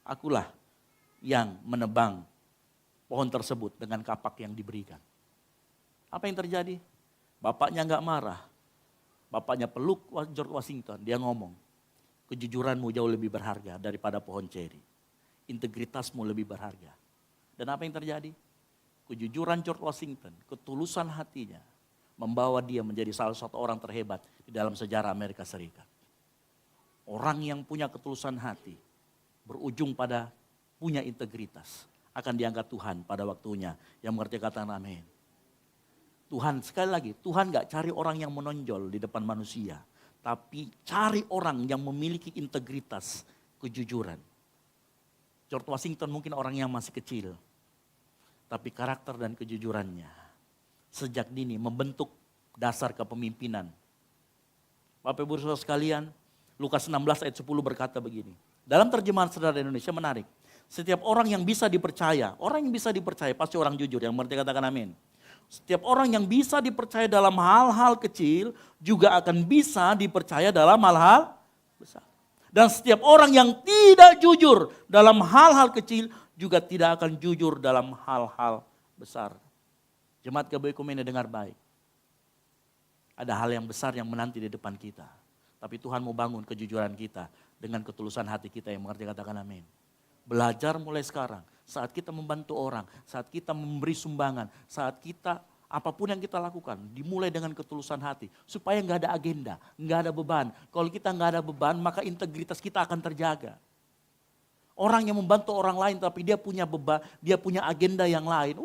akulah yang menebang pohon tersebut dengan kapak yang diberikan. Apa yang terjadi? Bapaknya gak marah, bapaknya peluk George Washington, dia ngomong, kejujuranmu jauh lebih berharga daripada pohon ceri. Integritasmu lebih berharga. Dan apa yang terjadi? Kejujuran George Washington, ketulusan hatinya, membawa dia menjadi salah satu orang terhebat di dalam sejarah Amerika Serikat. Orang yang punya ketulusan hati, berujung pada punya integritas, akan diangkat Tuhan pada waktunya. Yang mengerti kata amin. Tuhan, sekali lagi, Tuhan gak cari orang yang menonjol di depan manusia. Tapi cari orang yang memiliki integritas, kejujuran. George Washington mungkin orang yang masih kecil. Tapi karakter dan kejujurannya sejak dini membentuk dasar kepemimpinan. Bapak Ibu Saudara sekalian, Lukas 16 ayat 10 berkata begini. Dalam terjemahan Saudara Indonesia menarik. Setiap orang yang bisa dipercaya, orang yang bisa dipercaya pasti orang jujur, yang mengerti katakan amin. Setiap orang yang bisa dipercaya dalam hal-hal kecil juga akan bisa dipercaya dalam hal-hal besar. Dan setiap orang yang tidak jujur dalam hal-hal kecil juga tidak akan jujur dalam hal-hal besar. Jemaat GBI Kumene dengar baik. Ada hal yang besar yang menanti di depan kita. Tapi Tuhan mau bangun kejujuran kita dengan ketulusan hati kita, yang mengerti katakan amin. Belajar mulai sekarang, saat kita membantu orang, saat kita memberi sumbangan, saat kita apapun yang kita lakukan, dimulai dengan ketulusan hati. Supaya nggak ada agenda, nggak ada beban. Kalau kita nggak ada beban, maka integritas kita akan terjaga. Orang yang membantu orang lain tapi dia punya beban, dia punya agenda yang lain.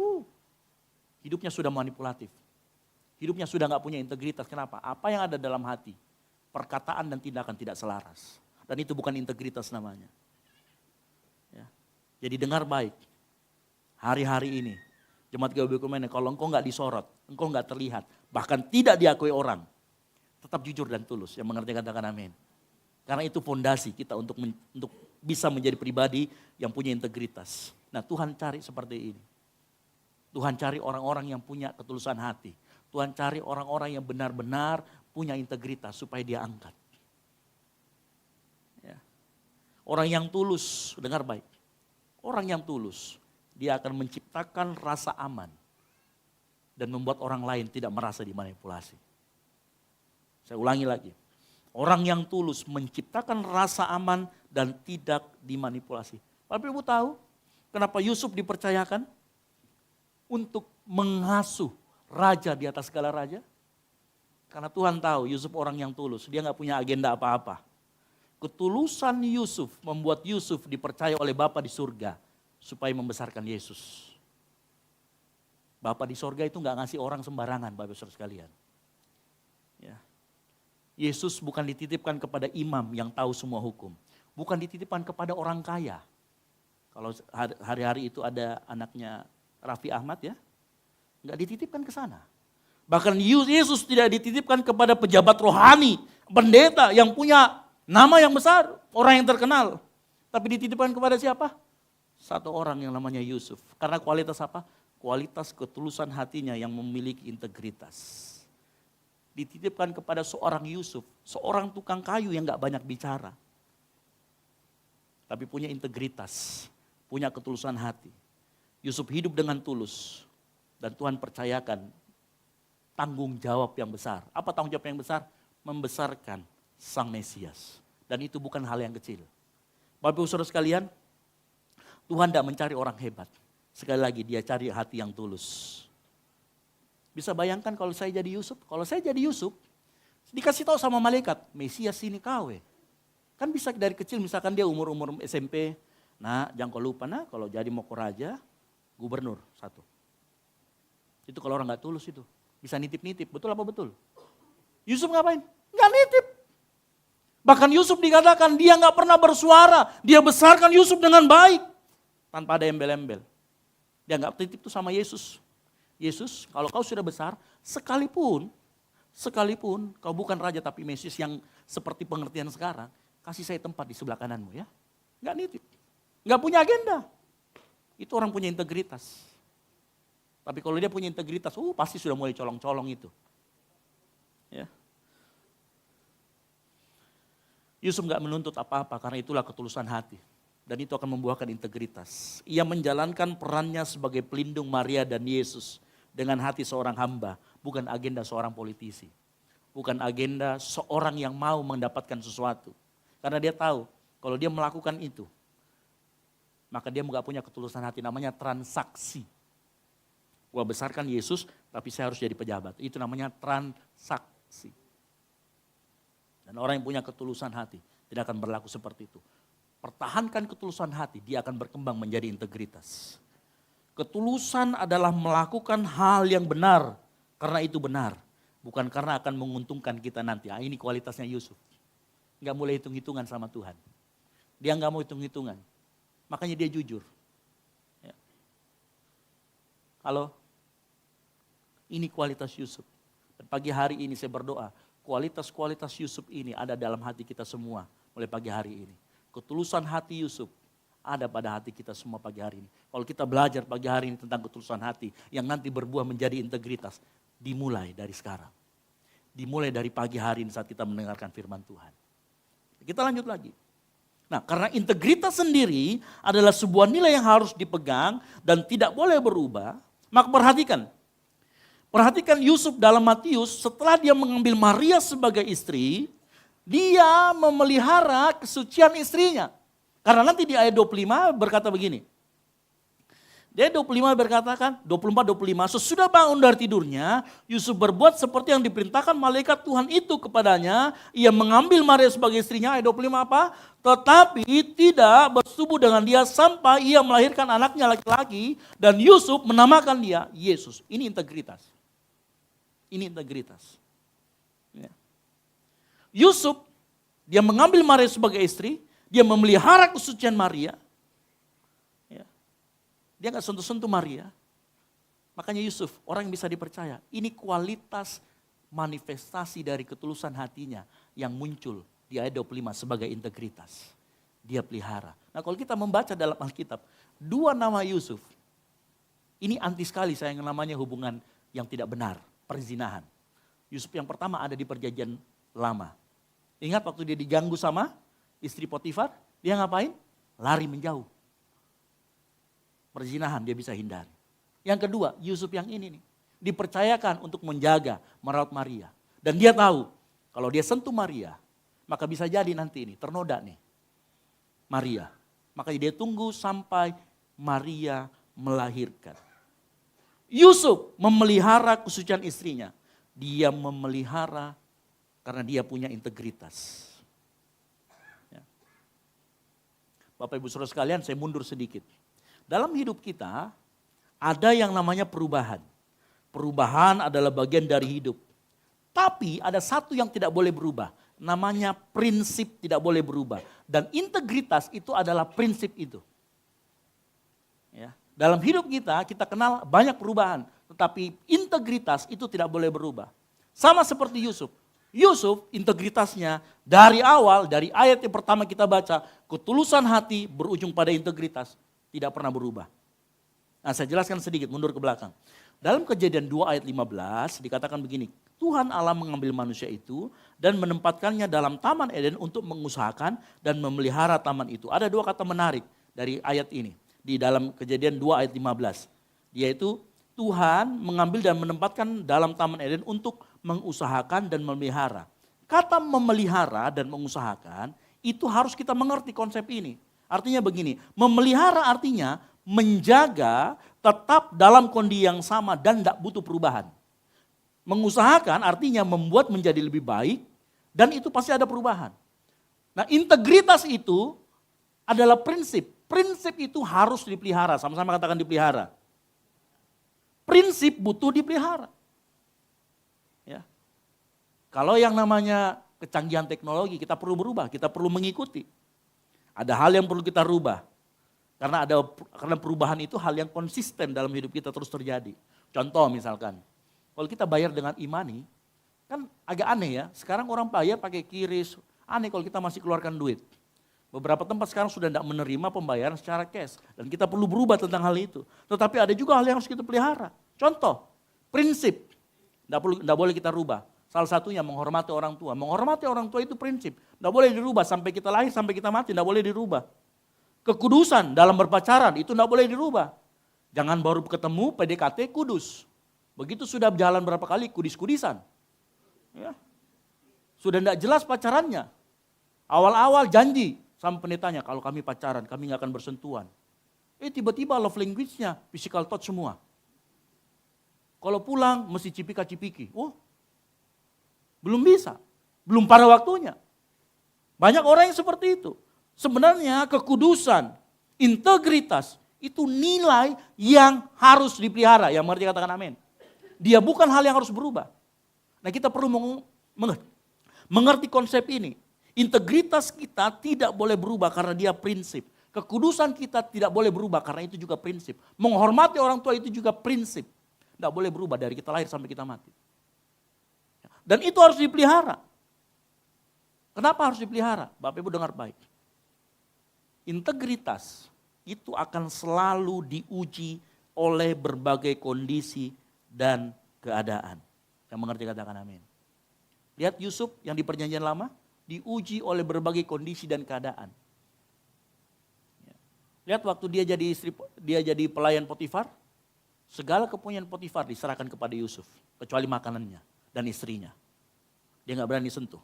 Hidupnya sudah manipulatif. Hidupnya sudah nggak punya integritas. Kenapa? Apa yang ada dalam hati, perkataan dan tindakan tidak selaras. Dan itu bukan integritas namanya. Ya. Jadi dengar baik. Hari-hari ini, Jemaat GBI Kumene, kalau engkau nggak disorot, engkau nggak terlihat, bahkan tidak diakui orang, tetap jujur dan tulus. Yang mengerti katakan amin. Karena itu fondasi kita untuk bisa menjadi pribadi yang punya integritas. Nah, Tuhan cari seperti ini. Tuhan cari orang-orang yang punya ketulusan hati. Tuhan cari orang-orang yang benar-benar punya integritas supaya dia angkat. Ya. Orang yang tulus, dengar baik. Orang yang tulus, dia akan menciptakan rasa aman dan membuat orang lain tidak merasa dimanipulasi. Saya ulangi lagi. Orang yang tulus menciptakan rasa aman dan tidak dimanipulasi. Bapak Ibu tahu kenapa Yusuf dipercayakan untuk mengasuh raja di atas segala raja? Karena Tuhan tahu Yusuf orang yang tulus, dia gak punya agenda apa-apa. Ketulusan Yusuf membuat Yusuf dipercaya oleh Bapa di surga supaya membesarkan Yesus. Bapa di surga itu gak ngasih orang sembarangan, Bapak Ibu sekalian. Ya. Yesus bukan dititipkan kepada imam yang tahu semua hukum. Bukan dititipkan kepada orang kaya. Kalau hari-hari itu ada anaknya Raffi Ahmad ya, nggak dititipkan ke sana. Bahkan Yesus tidak dititipkan kepada pejabat rohani, pendeta yang punya nama yang besar, orang yang terkenal. Tapi dititipkan kepada siapa? Satu orang yang namanya Yusuf. Karena kualitas apa? Kualitas ketulusan hatinya yang memiliki integritas. Dititipkan kepada seorang Yusuf, seorang tukang kayu yang gak banyak bicara. Tapi punya integritas, punya ketulusan hati. Yusuf hidup dengan tulus dan Tuhan percayakan tanggung jawab yang besar. Apa tanggung jawab yang besar? Membesarkan Sang Mesias. Dan itu bukan hal yang kecil. Bapak Ibu Saudara sekalian, Tuhan tidak mencari orang hebat. Sekali lagi dia cari hati yang tulus. Bisa bayangkan kalau saya jadi Yusuf? Kalau saya jadi Yusuf, dikasih tahu sama malaikat, Mesias ini kau. Kan bisa dari kecil misalkan dia umur SMP, nah jangan kau lupa nah kalau jadi mau ke raja, gubernur satu. Itu kalau orang gak tulus itu, bisa nitip-nitip, betul apa betul? Yusuf ngapain? Gak nitip. Bahkan Yusuf dikatakan dia gak pernah bersuara, dia besarkan Yusuf dengan baik. Tanpa ada embel-embel. Dia gak titip tuh sama Yesus. Yesus, kalau kau sudah besar, sekalipun kau bukan raja tapi Mesias yang seperti pengertian sekarang, kasih saya tempat di sebelah kananmu ya. Enggak nitip, enggak punya agenda. Itu orang punya integritas. Tapi kalau dia punya integritas, pasti sudah mulai colong-colong itu. Ya. Yusuf gak menuntut apa-apa karena itulah ketulusan hati. Dan itu akan membuahkan integritas. Ia menjalankan perannya sebagai pelindung Maria dan Yesus dengan hati seorang hamba, bukan agenda seorang politisi. Bukan agenda seorang yang mau mendapatkan sesuatu. Karena dia tahu kalau dia melakukan itu, maka dia gak punya ketulusan hati, namanya transaksi. Gua besarkan Yesus, tapi saya harus jadi pejabat. Itu namanya transaksi. Dan orang yang punya ketulusan hati tidak akan berlaku seperti itu. Pertahankan ketulusan hati, dia akan berkembang menjadi integritas. Ketulusan adalah melakukan hal yang benar karena itu benar. Bukan karena akan menguntungkan kita nanti. Ini kualitasnya Yusuf. Gak mulai hitung-hitungan sama Tuhan. Dia gak mau hitung-hitungan. Makanya dia jujur. Ya. Halo? Ini kualitas Yusuf. Dan pagi hari ini saya berdoa. Kualitas-kualitas Yusuf ini ada dalam hati kita semua mulai pagi hari ini. Ketulusan hati Yusuf ada pada hati kita semua pagi hari ini. Kalau kita belajar pagi hari ini tentang ketulusan hati yang nanti berbuah menjadi integritas, dimulai dari sekarang. Dimulai dari pagi hari ini saat kita mendengarkan firman Tuhan. Kita lanjut lagi. Nah, karena integritas sendiri adalah sebuah nilai yang harus dipegang dan tidak boleh berubah, maka perhatikan. Perhatikan Yusuf dalam Matius, setelah dia mengambil Maria sebagai istri, dia memelihara kesucian istrinya. Karena nanti di ayat 25 berkata begini. Di ayat 25 berkatakan, 24-25, sesudah bangun dari tidurnya, Yusuf berbuat seperti yang diperintahkan malaikat Tuhan itu kepadanya. Ia mengambil Maria sebagai istrinya, ayat 25 apa? Tetapi tidak bersetubuh dengan dia sampai ia melahirkan anaknya laki-laki. Dan Yusuf menamakan dia Yesus. Ini integritas. Ini integritas. Ya. Yusuf, dia mengambil Maria sebagai istri, dia memelihara kesucian Maria. Ya. Dia gak sentuh-sentuh Maria. Makanya Yusuf, orang yang bisa dipercaya. Ini kualitas manifestasi dari ketulusan hatinya yang muncul di ayat 25 sebagai integritas. Dia pelihara. Nah kalau kita membaca dalam Alkitab, dua nama Yusuf, ini anti sekali saya yang namanya hubungan yang tidak benar. Perzinahan. Yusuf yang pertama ada di perjanjian lama. Ingat waktu dia diganggu sama istri Potifar, dia ngapain? Lari menjauh. Perzinahan dia bisa hindari. Yang kedua, Yusuf yang ini nih, dipercayakan untuk menjaga, merawat Maria. Dan dia tahu, kalau dia sentuh Maria, maka bisa jadi nanti ini, ternoda nih, Maria. Maka dia tunggu sampai Maria melahirkan. Yusuf memelihara kesucian istrinya. Dia memelihara karena dia punya integritas. Ya. Bapak Ibu Saudara sekalian, saya mundur sedikit. Dalam hidup kita ada yang namanya perubahan. Perubahan adalah bagian dari hidup. Tapi ada satu yang tidak boleh berubah. Namanya prinsip tidak boleh berubah. Dan integritas itu adalah prinsip itu. Ya. Dalam hidup kita kenal banyak perubahan. Tetapi integritas itu tidak boleh berubah. Sama seperti Yusuf. Yusuf integritasnya dari awal, dari ayat yang pertama kita baca. Ketulusan hati berujung pada integritas. Tidak pernah berubah. Nah saya jelaskan sedikit, mundur ke belakang. Dalam Kejadian 2 ayat 15 dikatakan begini. Tuhan Allah mengambil manusia itu dan menempatkannya dalam Taman Eden untuk mengusahakan dan memelihara taman itu. Ada dua kata menarik dari ayat ini. Di dalam Kejadian 2 ayat 15. Yaitu Tuhan mengambil dan menempatkan dalam Taman Eden untuk mengusahakan dan memelihara. Kata memelihara dan mengusahakan itu harus kita mengerti konsep ini. Artinya begini, memelihara artinya menjaga tetap dalam kondisi yang sama dan tidak butuh perubahan. Mengusahakan artinya membuat menjadi lebih baik dan itu pasti ada perubahan. Nah integritas itu adalah prinsip. Prinsip itu harus dipelihara, sama-sama katakan dipelihara. Prinsip butuh dipelihara. Ya. Kalau yang namanya kecanggihan teknologi kita perlu berubah, kita perlu mengikuti. Ada hal yang perlu kita rubah. Karena perubahan itu hal yang konsisten dalam hidup kita terus terjadi. Contoh misalkan, kalau kita bayar dengan e-money, kan agak aneh ya. Sekarang orang bayar pakai QRIS, aneh kalau kita masih keluarkan duit. Beberapa tempat sekarang sudah tidak menerima pembayaran secara cash. Dan kita perlu berubah tentang hal itu. Tetapi ada juga hal yang harus kita pelihara. Contoh, prinsip. Tidak boleh kita rubah. Salah satunya menghormati orang tua. Menghormati orang tua itu prinsip. Tidak boleh dirubah sampai kita lahir, sampai kita mati, tidak boleh dirubah. Kekudusan dalam berpacaran itu tidak boleh dirubah. Jangan baru ketemu PDKT kudus. Begitu sudah jalan berapa kali kudis-kudisan. Ya. Sudah tidak jelas pacarannya. Awal-awal janji sama pendetanya, kalau kami pacaran, kami nggak akan bersentuhan. Tiba-tiba love language-nya physical touch semua. Kalau pulang mesti cipika-cipiki. Oh, belum bisa. Belum pada waktunya. Banyak orang yang seperti itu. Sebenarnya kekudusan, integritas, itu nilai yang harus dipelihara. Yang mengerti katakan amin. Dia bukan hal yang harus berubah. Nah kita perlu mengerti konsep ini. Integritas kita tidak boleh berubah karena dia prinsip. Kekudusan kita tidak boleh berubah karena itu juga prinsip. Menghormati orang tua itu juga prinsip. Tidak boleh berubah dari kita lahir sampai kita mati. Dan itu harus dipelihara. Kenapa harus dipelihara? Bapak Ibu dengar baik. Integritas itu akan selalu diuji oleh berbagai kondisi dan keadaan. Yang mengerti katakan amin. Lihat Yusuf yang di perjanjian lama, diuji oleh berbagai kondisi dan keadaan. Lihat waktu dia jadi pelayan Potifar, segala kepunyaan Potifar diserahkan kepada Yusuf, kecuali makanannya dan istrinya. Dia nggak berani sentuh.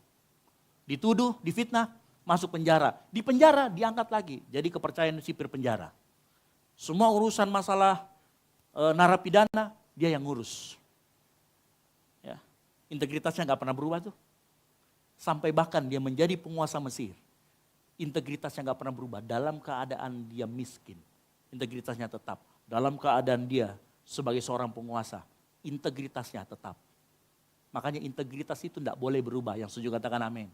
Dituduh, difitnah, masuk penjara. Di penjara diangkat lagi, jadi kepercayaan sipir penjara. Semua urusan masalah narapidana, dia yang ngurus. Ya, integritasnya nggak pernah berubah tuh. Sampai bahkan dia menjadi penguasa Mesir. Integritasnya nggak pernah berubah. Dalam keadaan dia miskin, integritasnya tetap. Dalam keadaan dia sebagai seorang penguasa, integritasnya tetap. Makanya integritas itu tidak boleh berubah. Yang setuju katakan amin.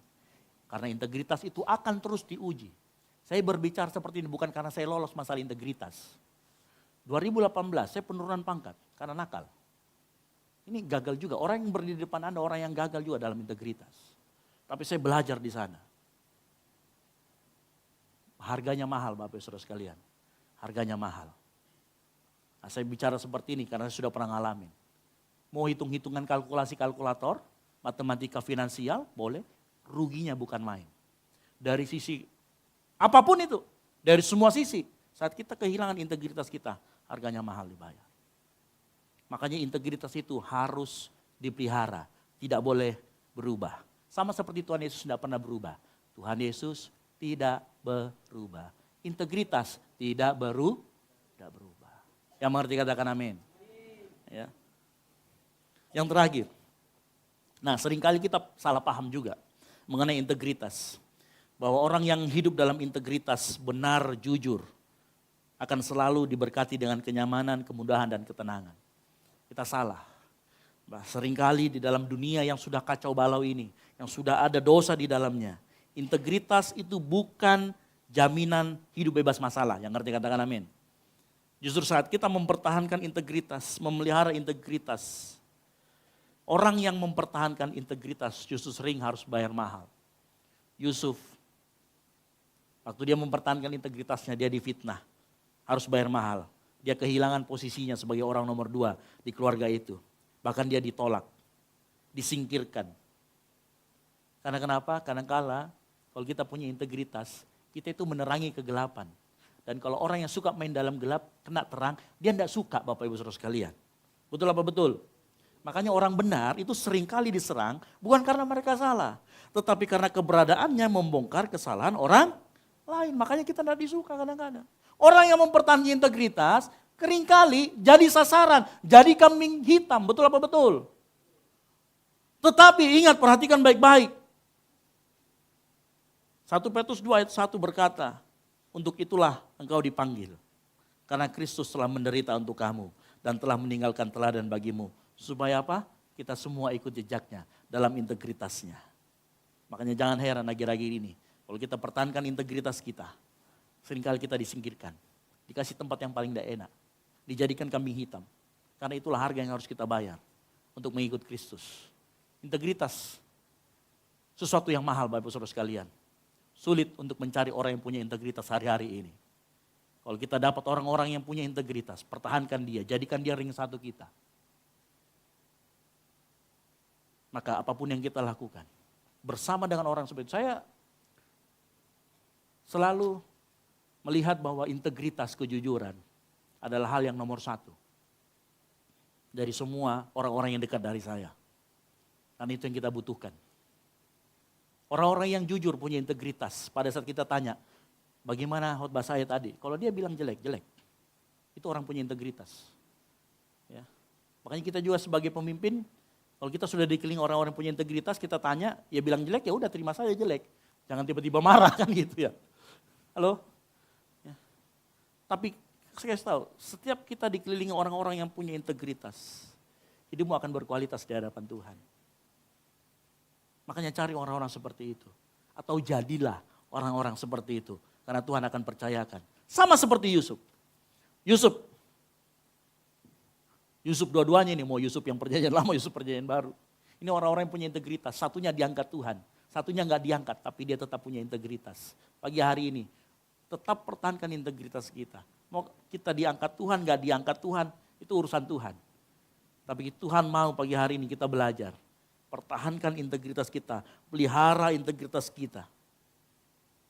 Karena integritas itu akan terus diuji. Saya berbicara seperti ini bukan karena saya lolos masalah integritas. 2018 saya penurunan pangkat karena nakal. Ini gagal juga. Orang yang berdiri di depan Anda orang yang gagal juga dalam integritas. Tapi saya belajar di sana. Harganya mahal Bapak Saudara sekalian. Harganya mahal. Nah, saya bicara seperti ini karena saya sudah pernah ngalamin. Mau hitung-hitungan kalkulasi kalkulator, matematika finansial, boleh. Ruginya bukan main. Dari sisi apapun itu, dari semua sisi. Saat kita kehilangan integritas kita, harganya mahal dibayar. Makanya integritas itu harus dipelihara, tidak boleh berubah. Sama seperti Tuhan Yesus tidak pernah berubah. Tuhan Yesus tidak berubah. Integritas tidak berubah. Yang mengerti katakan amin. Ya. Yang terakhir. Nah, seringkali kita salah paham juga mengenai integritas. Bahwa orang yang hidup dalam integritas benar, jujur, akan selalu diberkati dengan kenyamanan, kemudahan, dan ketenangan. Kita salah. Seringkali di dalam dunia yang sudah kacau balau ini, yang sudah ada dosa di dalamnya, integritas itu bukan jaminan hidup bebas masalah. Yang ngerti katakan amin. Justru saat kita mempertahankan integritas, memelihara integritas, orang yang mempertahankan integritas justru sering harus bayar mahal. Yusuf, waktu dia mempertahankan integritasnya, dia difitnah. Harus bayar mahal. Dia kehilangan posisinya sebagai orang nomor 2 di keluarga itu. Bahkan dia ditolak, disingkirkan. Karena kenapa? Kadang-kala kalau kita punya integritas, kita itu menerangi kegelapan. Dan kalau orang yang suka main dalam gelap, kena terang, dia tidak suka Bapak Ibu Saudara sekalian. Betul apa betul? Makanya orang benar itu seringkali diserang bukan karena mereka salah. Tetapi karena keberadaannya membongkar kesalahan orang lain. Makanya kita tidak disuka kadang-kadang. Orang yang mempertahankan integritas seringkali jadi sasaran, jadi kambing hitam. Betul apa betul? Tetapi ingat, perhatikan baik-baik. 1 Petrus 2 ayat 1 berkata, untuk itulah engkau dipanggil. Karena Kristus telah menderita untuk kamu dan telah meninggalkan teladan bagimu. Supaya apa? Kita semua ikut jejaknya dalam integritasnya. Makanya jangan heran akhir-akhir ini. Kalau kita pertahankan integritas kita, seringkali kita disingkirkan. Dikasih tempat yang paling tidak enak. Dijadikan kambing hitam. Karena itulah harga yang harus kita bayar untuk mengikut Kristus. Integritas, sesuatu yang mahal Bapak Saudara sekalian. Sulit untuk mencari orang yang punya integritas hari-hari ini. Kalau kita dapat orang-orang yang punya integritas, pertahankan dia, jadikan dia ring satu kita. Maka apapun yang kita lakukan bersama dengan orang seperti itu, saya selalu melihat bahwa integritas, kejujuran adalah hal yang nomor satu dari semua orang-orang yang dekat dari saya. Dan itu yang kita butuhkan. Orang-orang yang jujur punya integritas. Pada saat kita tanya, bagaimana khotbah saya tadi? Kalau dia bilang jelek, jelek. Itu orang punya integritas. Ya. Makanya kita juga sebagai pemimpin, kalau kita sudah dikelilingi orang-orang punya integritas, kita tanya, ya bilang jelek, ya udah terima saja jelek. Jangan tiba-tiba marah kan gitu ya. Halo? Ya. Tapi saya kasih tahu, setiap kita dikelilingi orang-orang yang punya integritas, hidupmu akan berkualitas di hadapan Tuhan. Makanya cari orang-orang seperti itu. Atau jadilah orang-orang seperti itu. Karena Tuhan akan percayakan. Sama seperti Yusuf. Yusuf dua-duanya ini, mau Yusuf yang perjanjian lama, Yusuf perjanjian baru. Ini orang-orang yang punya integritas, satunya diangkat Tuhan, satunya nggak diangkat, tapi dia tetap punya integritas. Pagi hari ini, tetap pertahankan integritas kita. Mau kita diangkat Tuhan, nggak diangkat Tuhan, itu urusan Tuhan. Tapi Tuhan mau pagi hari ini kita belajar, pertahankan integritas kita, pelihara integritas kita.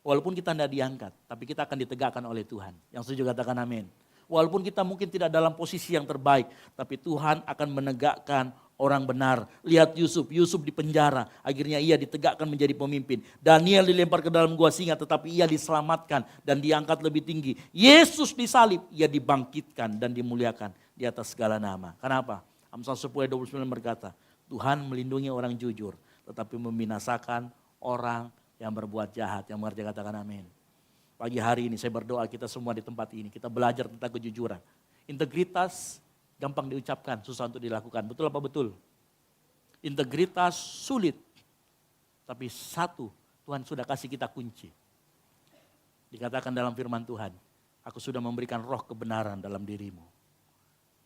Walaupun kita tidak diangkat, tapi kita akan ditegakkan oleh Tuhan. Yang setuju katakan amin. Walaupun kita mungkin tidak dalam posisi yang terbaik, tapi Tuhan akan menegakkan orang benar. Lihat Yusuf di penjara, akhirnya ia ditegakkan menjadi pemimpin. Daniel dilempar ke dalam gua singa, tetapi ia diselamatkan dan diangkat lebih tinggi. Yesus disalib, ia dibangkitkan dan dimuliakan di atas segala nama. Kenapa? Amsal 10:29 berkata, Tuhan melindungi orang jujur, tetapi membinasakan orang yang berbuat jahat. Yang mengerti katakan amin. Pagi hari ini saya berdoa kita semua di tempat ini, kita belajar tentang kejujuran. Integritas gampang diucapkan, susah untuk dilakukan. Betul apa betul? Integritas sulit. Tapi satu, Tuhan sudah kasih kita kunci. Dikatakan dalam firman Tuhan, aku sudah memberikan roh kebenaran dalam dirimu.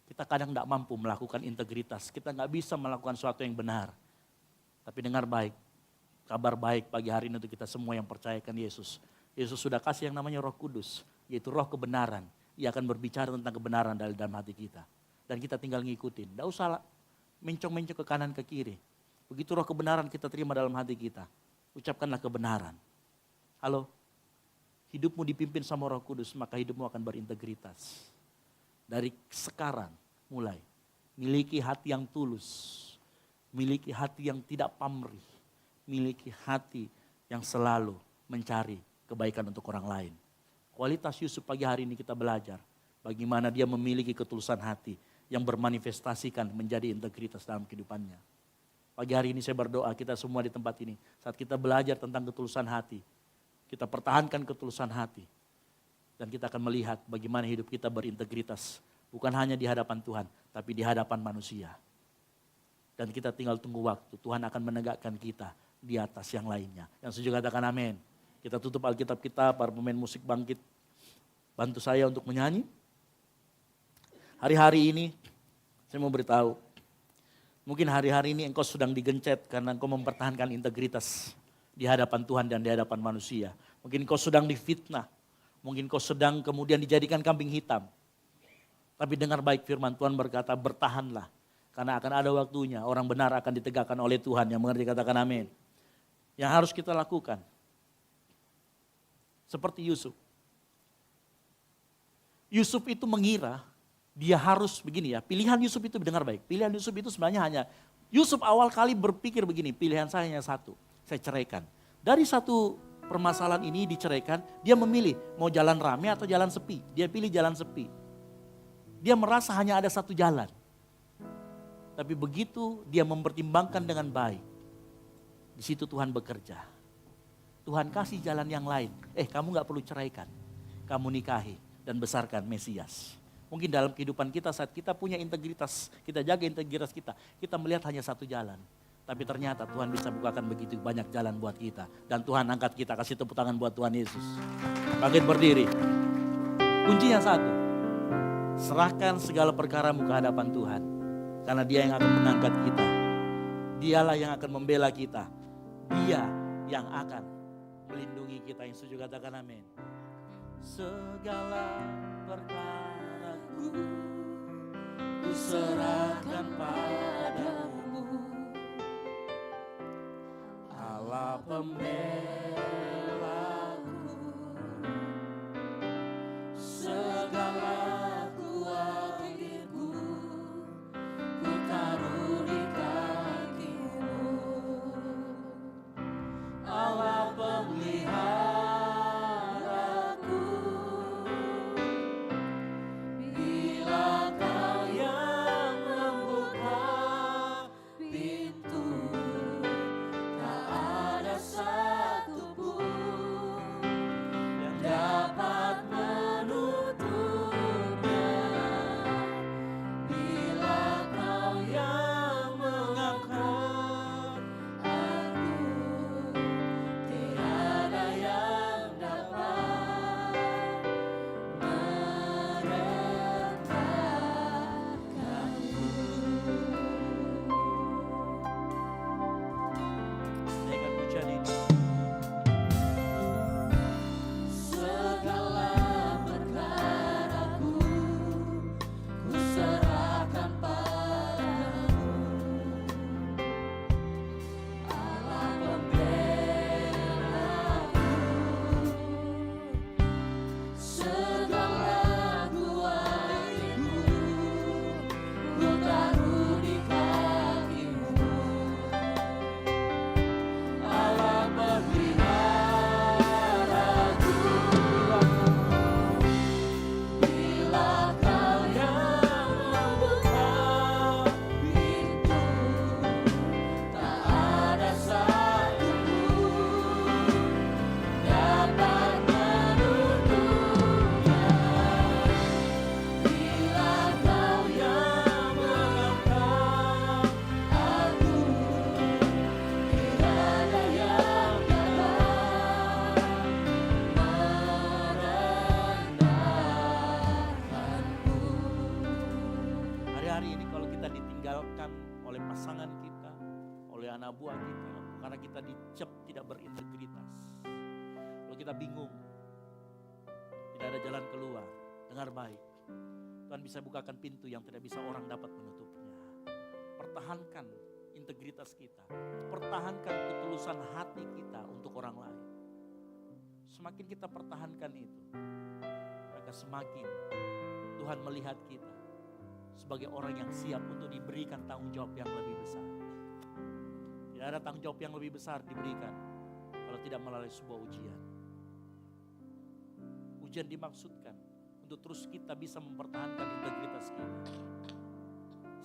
Kita kadang tidak mampu melakukan integritas, kita nggak bisa melakukan sesuatu yang benar. Tapi dengar baik, kabar baik pagi hari ini untuk kita semua yang percayakan Yesus. Yesus sudah kasih yang namanya Roh Kudus, yaitu roh kebenaran. Ia akan berbicara tentang kebenaran dalam hati kita. Dan kita tinggal ngikutin, tidak usah mencong-mencong ke kanan ke kiri. Begitu roh kebenaran kita terima dalam hati kita, ucapkanlah kebenaran. Halo, hidupmu dipimpin sama Roh Kudus, maka hidupmu akan berintegritas. Dari sekarang mulai, miliki hati yang tulus, miliki hati yang tidak pamrih, miliki hati yang selalu mencari kebaikan untuk orang lain. Kualitas Yusuf pagi hari ini kita belajar bagaimana dia memiliki ketulusan hati yang bermanifestasikan menjadi integritas dalam kehidupannya. Pagi hari ini saya berdoa kita semua di tempat ini, saat kita belajar tentang ketulusan hati, kita pertahankan ketulusan hati. Dan kita akan melihat bagaimana hidup kita berintegritas. Bukan hanya di hadapan Tuhan, tapi di hadapan manusia. Dan kita tinggal tunggu waktu, Tuhan akan menegakkan kita di atas yang lainnya. Yang setuju katakan amin. Kita tutup Alkitab kita, para pemain musik bangkit. Bantu saya untuk menyanyi. Hari-hari ini, saya mau beritahu. Mungkin hari-hari ini engkau sedang digencet karena engkau mempertahankan integritas di hadapan Tuhan dan di hadapan manusia. Mungkin engkau sedang difitnah. Mungkin engkau sedang kemudian dijadikan kambing hitam. Tapi dengar baik firman Tuhan berkata, bertahanlah. Karena akan ada waktunya orang benar akan ditegakkan oleh Tuhan. Yang mengerti katakan amin. Yang harus kita lakukan. Seperti Yusuf. Yusuf itu mengira dia harus begini ya. Pilihan Yusuf itu dengar baik. Pilihan Yusuf itu sebenarnya hanya, Yusuf awal kali berpikir begini, pilihan saya hanya satu. Saya ceraikan. Dari satu permasalahan ini diceraikan, dia memilih mau jalan rame atau jalan sepi. Dia pilih jalan sepi. Dia merasa hanya ada satu jalan. Tapi begitu dia mempertimbangkan dengan baik, di situ Tuhan bekerja. Tuhan kasih jalan yang lain. Kamu gak perlu ceraikan. Kamu nikahi dan besarkan Mesias. Mungkin dalam kehidupan kita saat kita punya integritas, kita jaga integritas kita melihat hanya satu jalan. Tapi ternyata Tuhan bisa bukakan begitu banyak jalan buat kita. Dan Tuhan angkat kita, kasih tepuk tangan buat Tuhan Yesus. Bangkit berdiri. Kuncinya satu. Serahkan segala perkaramu ke hadapan Tuhan. Karena Dia yang akan mengangkat kita. Dialah yang akan membela kita. Dia yang akan melindungi kita. Yang setuju katakan amin. Segala perkaraku ku serahkan padamu. Allah pembelaku, segala kuat hidupku ku taruh di kaki-Mu. Allah pemeliharaku, bila Kau yang membuka pintu, tak ada satupun yang dapat menutupnya. Bila Kau yang mengangkat aku, tiada yang dapat merendahkanku. Naikkan pujian ini. Segala perkaraku ku serahkan padamu, Allah pembelaku. Segala kuat hidupku ku taruh di kaki-Mu. Allah pemeliharaku, bila Kau yang membuka pintu, tak ada satupun dapat menutupnya. Bila Kau yang mengangkat aku, tiada yang dapat merendahkanku. Hari-hari ini kalau kita ditinggalkan oleh pasangan kita, oleh anak buah kita, karena kita dicap tidak berintegritas, kalau kita bingung, tidak ada jalan keluar, dengar baik, Tuhan bisa bukakan pintu yang tidak bisa orang dapat menutupnya. Pertahankan integritas kita, pertahankan ketulusan hati kita untuk orang lain. Semakin kita pertahankan itu, maka semakin Tuhan melihat kita sebagai orang yang siap untuk diberikan tanggung jawab yang lebih besar. Tidak ada tanggung jawab yang lebih besar diberikan kalau tidak melalui sebuah ujian. Ujian dimaksudkan untuk terus kita bisa mempertahankan integritas kita.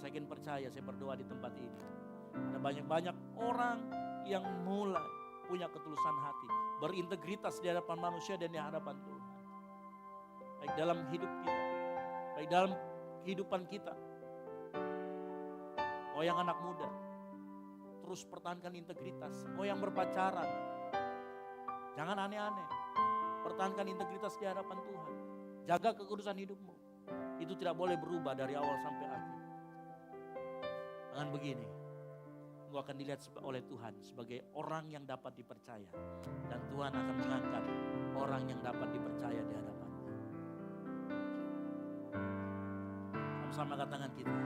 Saya ingin percaya, saya berdoa di tempat ini, ada banyak-banyak orang yang mulai punya ketulusan hati, berintegritas di hadapan manusia dan di hadapan Tuhan. Baik dalam hidup kita, baik dalam kehidupan kita. Oh yang anak muda, terus pertahankan integritas. Oh yang berpacaran, jangan aneh-aneh. Pertahankan integritas di hadapan Tuhan. Jaga kekudusan hidupmu. Itu tidak boleh berubah dari awal sampai akhir. Dengan begini, engkau akan dilihat oleh Tuhan sebagai orang yang dapat dipercaya. Dan Tuhan akan mengangkat orang yang dapat dipercaya di hadapannya. Sama-sama angkat tangan kita.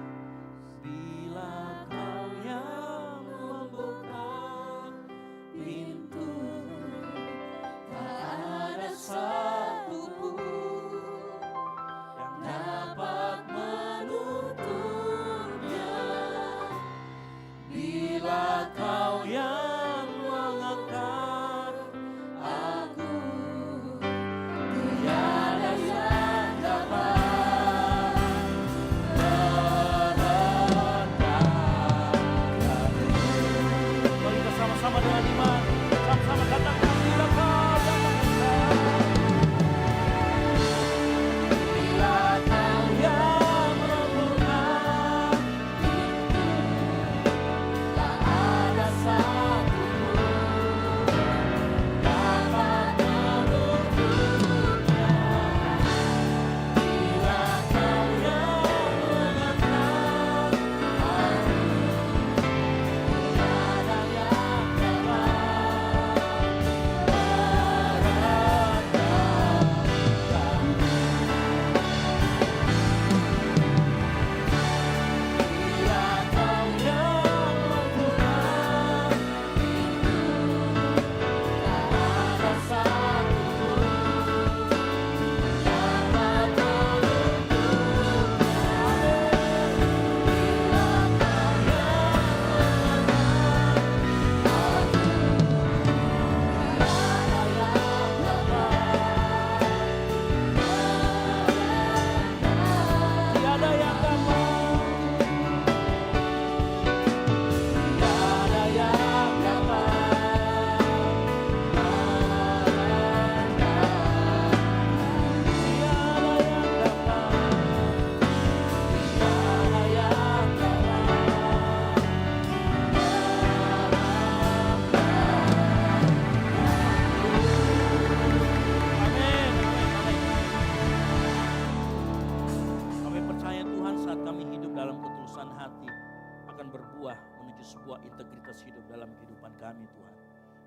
Bila Kau yang membuka pintu, tak ada satupun yang dapat menutupnya. Bila Kau yang mengangkat aku, tiada yang dapat merendahkanku. sebuah integritas hidup dalam kehidupan kami Tuhan.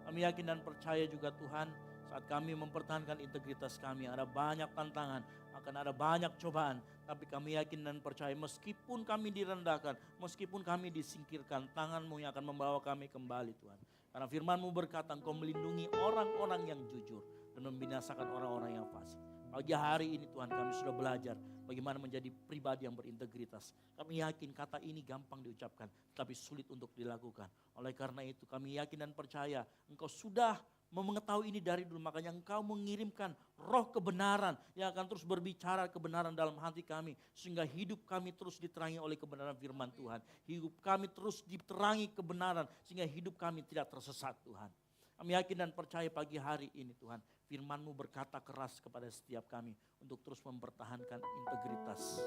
Kami yakin dan percaya juga Tuhan, saat kami mempertahankan integritas kami, ada banyak tantangan, akan ada banyak cobaan. Tapi kami yakin dan percaya meskipun kami direndahkan, meskipun kami disingkirkan, tangan-Mu yang akan membawa kami kembali Tuhan. Karena firman-Mu berkata Engkau melindungi orang-orang yang jujur dan membinasakan orang-orang yang fasik. Pagi hari ini Tuhan kami sudah belajar bagaimana menjadi pribadi yang berintegritas. Kami yakin kata ini gampang diucapkan, tapi sulit untuk dilakukan. Oleh karena itu kami yakin dan percaya Engkau sudah mengetahui ini dari dulu. Makanya Engkau mengirimkan roh kebenaran yang akan terus berbicara kebenaran dalam hati kami. Sehingga hidup kami terus diterangi oleh kebenaran firman Tuhan. Hidup kami terus diterangi kebenaran sehingga hidup kami tidak tersesat Tuhan. Kami yakin dan percaya pagi hari ini Tuhan, firman-Mu berkata keras kepada setiap kami untuk terus mempertahankan integritas,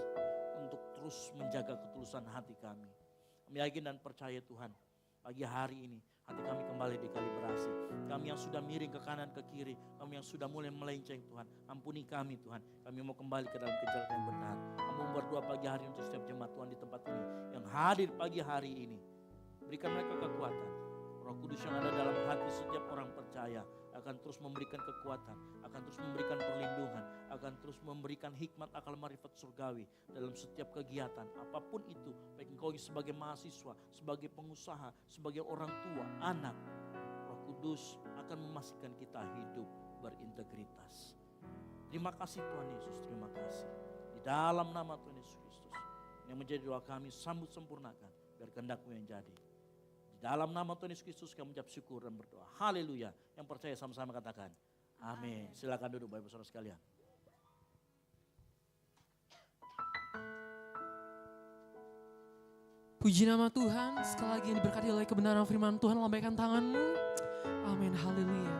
untuk terus menjaga ketulusan hati kami. Kami yakin dan percaya Tuhan, pagi hari ini hati kami kembali dikalibrasi. Kami yang sudah miring ke kanan ke kiri, kami yang sudah mulai melenceng Tuhan, ampuni kami Tuhan. Kami mau kembali ke dalam kejaran yang benar. Kami mau berdoa pagi hari untuk setiap jemaat Tuhan di tempat ini yang hadir pagi hari ini. Berikan mereka kekuatan. Roh Kudus yang ada dalam hati setiap orang percaya akan terus memberikan kekuatan, akan terus memberikan perlindungan, akan terus memberikan hikmat akal marifat surgawi dalam setiap kegiatan apapun itu. Baik engkau sebagai mahasiswa, sebagai pengusaha, sebagai orang tua, anak, Roh Kudus akan memastikan kita hidup berintegritas. Terima kasih Tuhan Yesus, terima kasih. Di dalam nama Tuhan Yesus Kristus yang menjadi doa kami, sambut sempurnakan biar kehendak-Mu yang jadi. Dalam nama Tuhan Yesus Kristus kami mengucap syukur dan berdoa. Haleluya. Yang percaya sama-sama katakan. Amin. Silakan duduk Bapak Ibu Saudara sekalian. Puji nama Tuhan, sekali lagi yang diberkati oleh kebenaran firman Tuhan, lambaikan tanganmu. Amin, haleluya.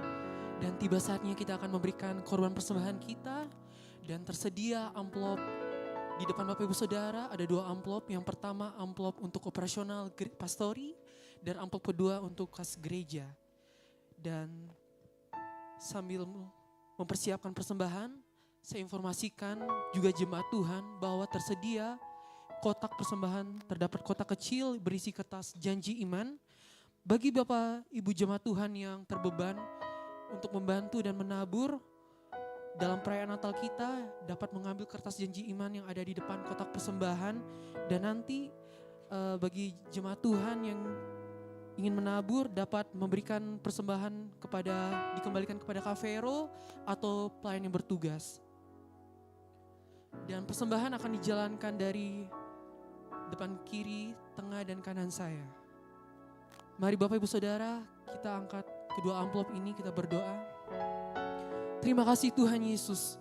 Dan tiba saatnya kita akan memberikan korban persembahan kita. Dan tersedia amplop di depan Bapak Ibu Saudara, ada 2 amplop. Yang pertama amplop untuk operasional pastori, dan amplop kedua untuk kas gereja. Dan sambil mempersiapkan persembahan, saya informasikan juga jemaat Tuhan bahwa tersedia kotak persembahan, terdapat kotak kecil berisi kertas janji iman. Bagi Bapak Ibu jemaat Tuhan yang terbeban untuk membantu dan menabur dalam perayaan Natal kita, dapat mengambil kertas janji iman yang ada di depan kotak persembahan. Dan nanti bagi jemaat Tuhan yang ingin menabur dapat memberikan persembahan dikembalikan kepada Kavero atau pelayan yang bertugas. Dan persembahan akan dijalankan dari depan kiri, tengah dan kanan saya. Mari Bapak Ibu Saudara, kita angkat kedua amplop ini, kita berdoa. Terima kasih Tuhan Yesus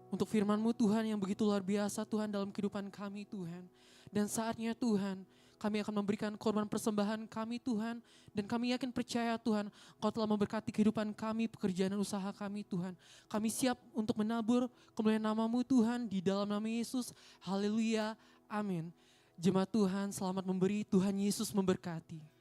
untuk firman-Mu Tuhan yang begitu luar biasa Tuhan dalam kehidupan kami Tuhan. Dan saatnya Tuhan, kami akan memberikan korban persembahan kami Tuhan. Dan kami yakin percaya Tuhan, Kau telah memberkati kehidupan kami, pekerjaan dan usaha kami Tuhan. Kami siap untuk menabur kemuliaan nama-Mu Tuhan di dalam nama Yesus. Haleluya, amin. Jemaat Tuhan selamat memberi, Tuhan Yesus memberkati.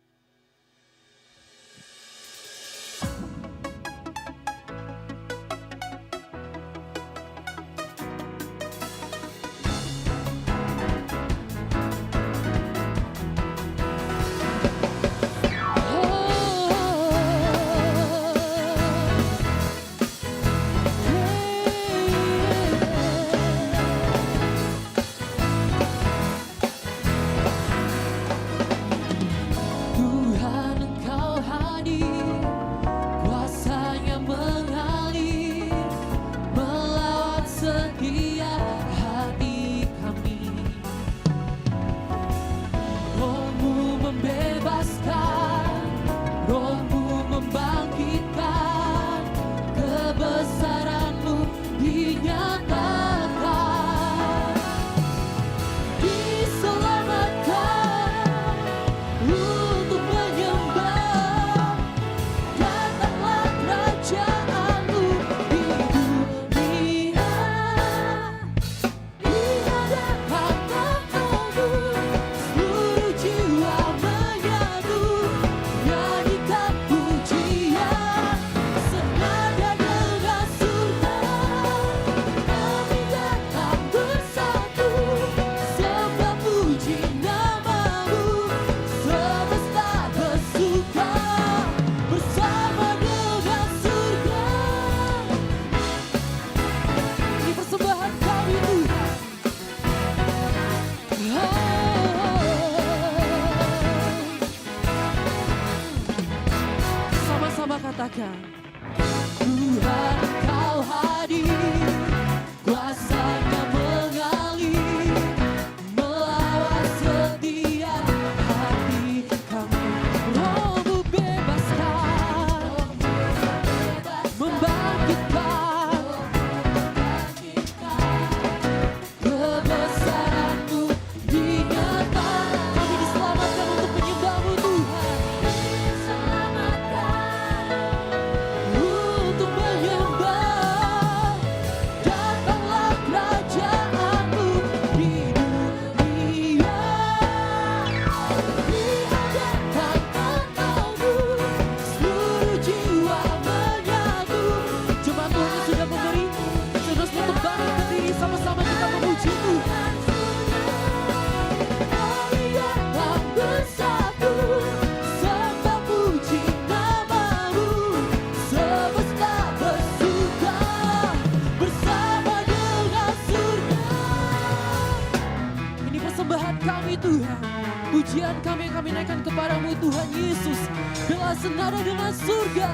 pujian kami naikkan kepadamu Tuhan Yesus. Bila senada dengan surga.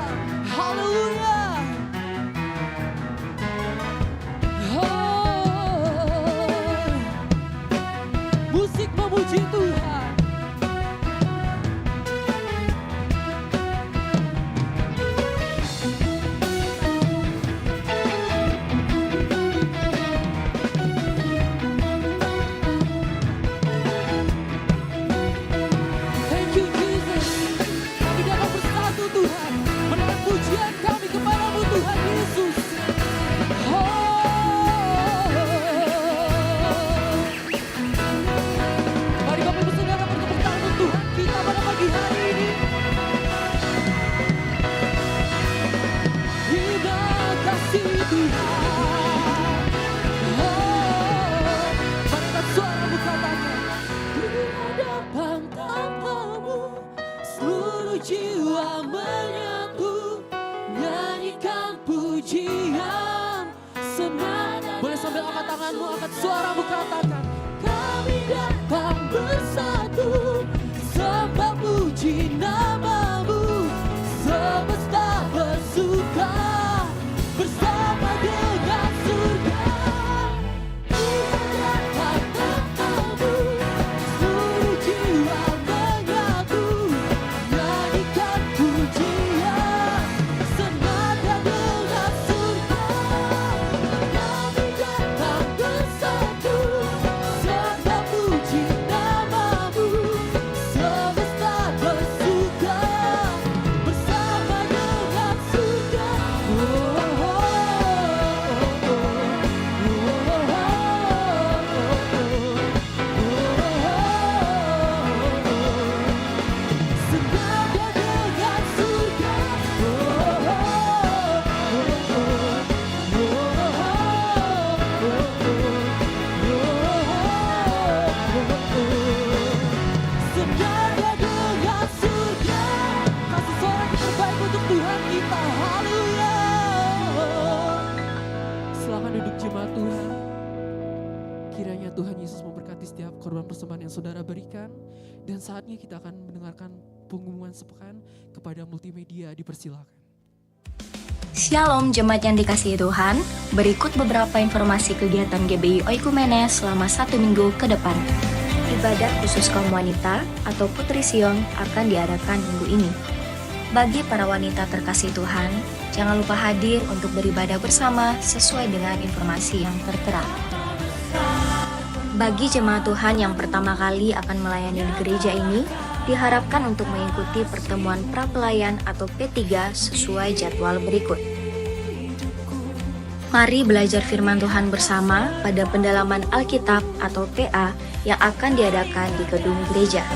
Haleluya. Oh, musik memuji Tuhan. Thank you Jesus. Kami dapat bersatu Tuhan, menaikkan pujian kami kepadamu Tuhan Yesus. Mari Bapak Ibu Saudara bertepuk tangan untuk Tuhan kita pada pagi hari ini. Terima kasih Tuhan. Mari angkat suaramu katakan, di hadapan tatamu seluruh jiwa menyatu, nyanyikan pujian senada. Boleh sambil angkat tanganmu, angkat suaramu katakan, kami datang bersatu, sembah puji namamu, semesta bersuka bersama dengan surga. Di hadapan tatamu seluruh jiwa menyatu, nyanyikan pujian senada dengan surga. Kami datang bersatu, sembah puji namamu, semesta bersuka bersama dengan surga. Senada dengan surga. Senada dengan surga. Kasih suara yang terbaik untuk Tuhan kita. Haleluya. Silakan duduk jemaat Tuhan. Kiranya Tuhan Yesus memberkati setiap korban persembahan yang saudara berikan. Dan saatnya kita akan mendengarkan pengumuman sepekan kepada multimedia. Dipersilakan. Shalom jemaat yang dikasihi Tuhan, berikut beberapa informasi kegiatan GBI Oikumene selama 1 minggu ke depan. Ibadat khusus kaum wanita atau Putri Sion akan diadakan minggu ini. Bagi para wanita terkasih Tuhan, jangan lupa hadir untuk beribadah bersama sesuai dengan informasi yang tertera. Bagi jemaat Tuhan yang pertama kali akan melayani di gereja ini, diharapkan untuk mengikuti pertemuan prapelayan atau P3 sesuai jadwal berikut. Mari belajar firman Tuhan bersama pada pendalaman Alkitab atau PA yang akan diadakan di gedung gereja.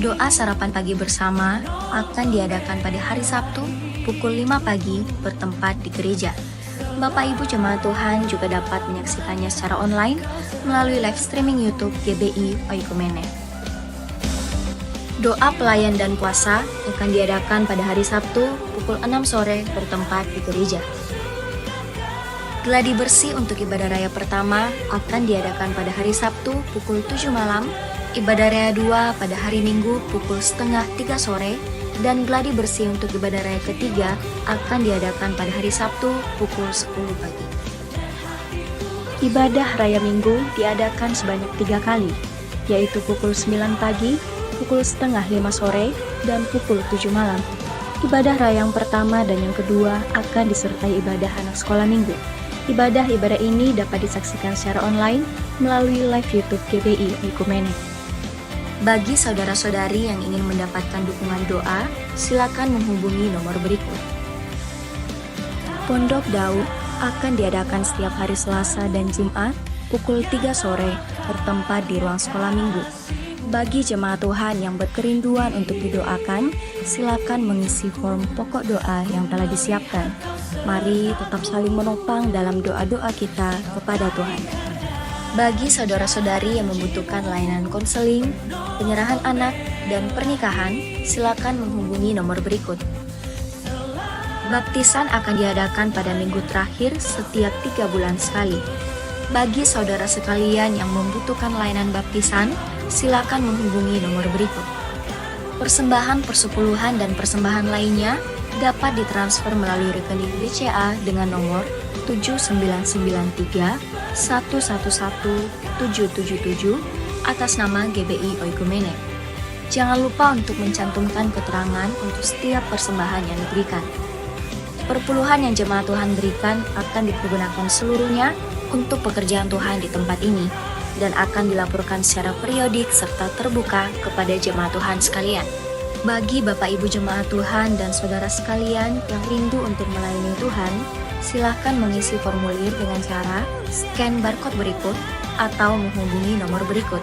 Doa sarapan pagi bersama akan diadakan pada hari Sabtu pukul 5 pagi bertempat di gereja. Bapak Ibu jemaat Tuhan juga dapat menyaksikannya secara online melalui live streaming YouTube GBI Oikumene. Doa pelayan dan puasa akan diadakan pada hari Sabtu pukul 6 sore bertempat di gereja. Gladi bersih untuk ibadah raya pertama akan diadakan pada hari Sabtu pukul 7 malam, ibadah raya 2 pada hari Minggu pukul setengah 3 sore, dan gladi bersih untuk ibadah raya ketiga akan diadakan pada hari Sabtu pukul 10 pagi. Ibadah raya Minggu diadakan sebanyak 3 kali, yaitu pukul 9 pagi, pukul setengah 5 sore, dan pukul 7 malam. Ibadah raya yang pertama dan yang kedua akan disertai ibadah anak sekolah minggu. Ibadah-ibadah ini dapat disaksikan secara online melalui live YouTube GBI Oikumene. Bagi saudara-saudari yang ingin mendapatkan dukungan doa, silakan menghubungi nomor berikut. Pondok Daud akan diadakan setiap hari Selasa dan Jumat pukul 3 sore bertempat di ruang sekolah minggu. Bagi jemaat Tuhan yang berkerinduan untuk didoakan, silakan mengisi form pokok doa yang telah disiapkan. Mari tetap saling menopang dalam doa-doa kita kepada Tuhan. Bagi saudara-saudari yang membutuhkan layanan konseling, penyerahan anak, dan pernikahan, silakan menghubungi nomor berikut. Baptisan akan diadakan pada minggu terakhir setiap 3 bulan sekali. Bagi saudara sekalian yang membutuhkan layanan baptisan, silakan menghubungi nomor berikut. Persembahan persepuluhan dan persembahan lainnya dapat ditransfer melalui rekening BCA dengan nomor 7993 111 777 atas nama GBI Oikumene. Jangan lupa untuk mencantumkan keterangan untuk setiap persembahan yang diberikan. Perpuluhan yang jemaat Tuhan berikan akan dipergunakan seluruhnya untuk pekerjaan Tuhan di tempat ini dan akan dilaporkan secara periodik serta terbuka kepada jemaat Tuhan sekalian. Bagi Bapak Ibu jemaat Tuhan dan saudara sekalian yang rindu untuk melayani Tuhan, silakan mengisi formulir dengan cara scan barcode berikut atau menghubungi nomor berikut.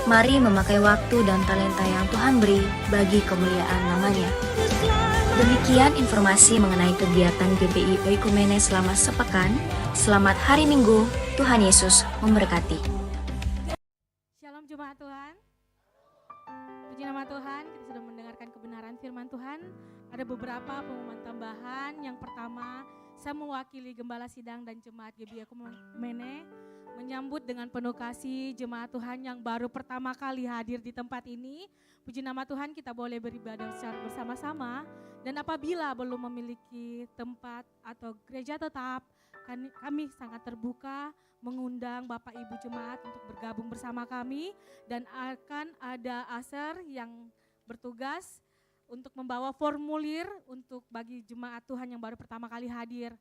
Mari memakai waktu dan talenta yang Tuhan beri bagi kemuliaan namanya. Demikian informasi mengenai kegiatan GBI Oikumene selama sepekan. Selamat hari Minggu, Tuhan Yesus memberkati. Shalom jemaat Tuhan. Puji nama Tuhan, kita sudah mendengarkan kebenaran firman Tuhan. Ada beberapa pengumuman tambahan. Yang pertama, saya mewakili Gembala Sidang dan Jemaat GBI Oikumene menyambut dengan penuh kasih jemaat Tuhan yang baru pertama kali hadir di tempat ini. Puji nama Tuhan, kita boleh beribadah secara bersama-sama. Dan apabila belum memiliki tempat atau gereja tetap, kami sangat terbuka mengundang Bapak Ibu Jemaat untuk bergabung bersama kami. Dan akan ada aser yang bertugas untuk membawa formulir untuk bagi jemaat Tuhan yang baru pertama kali hadir.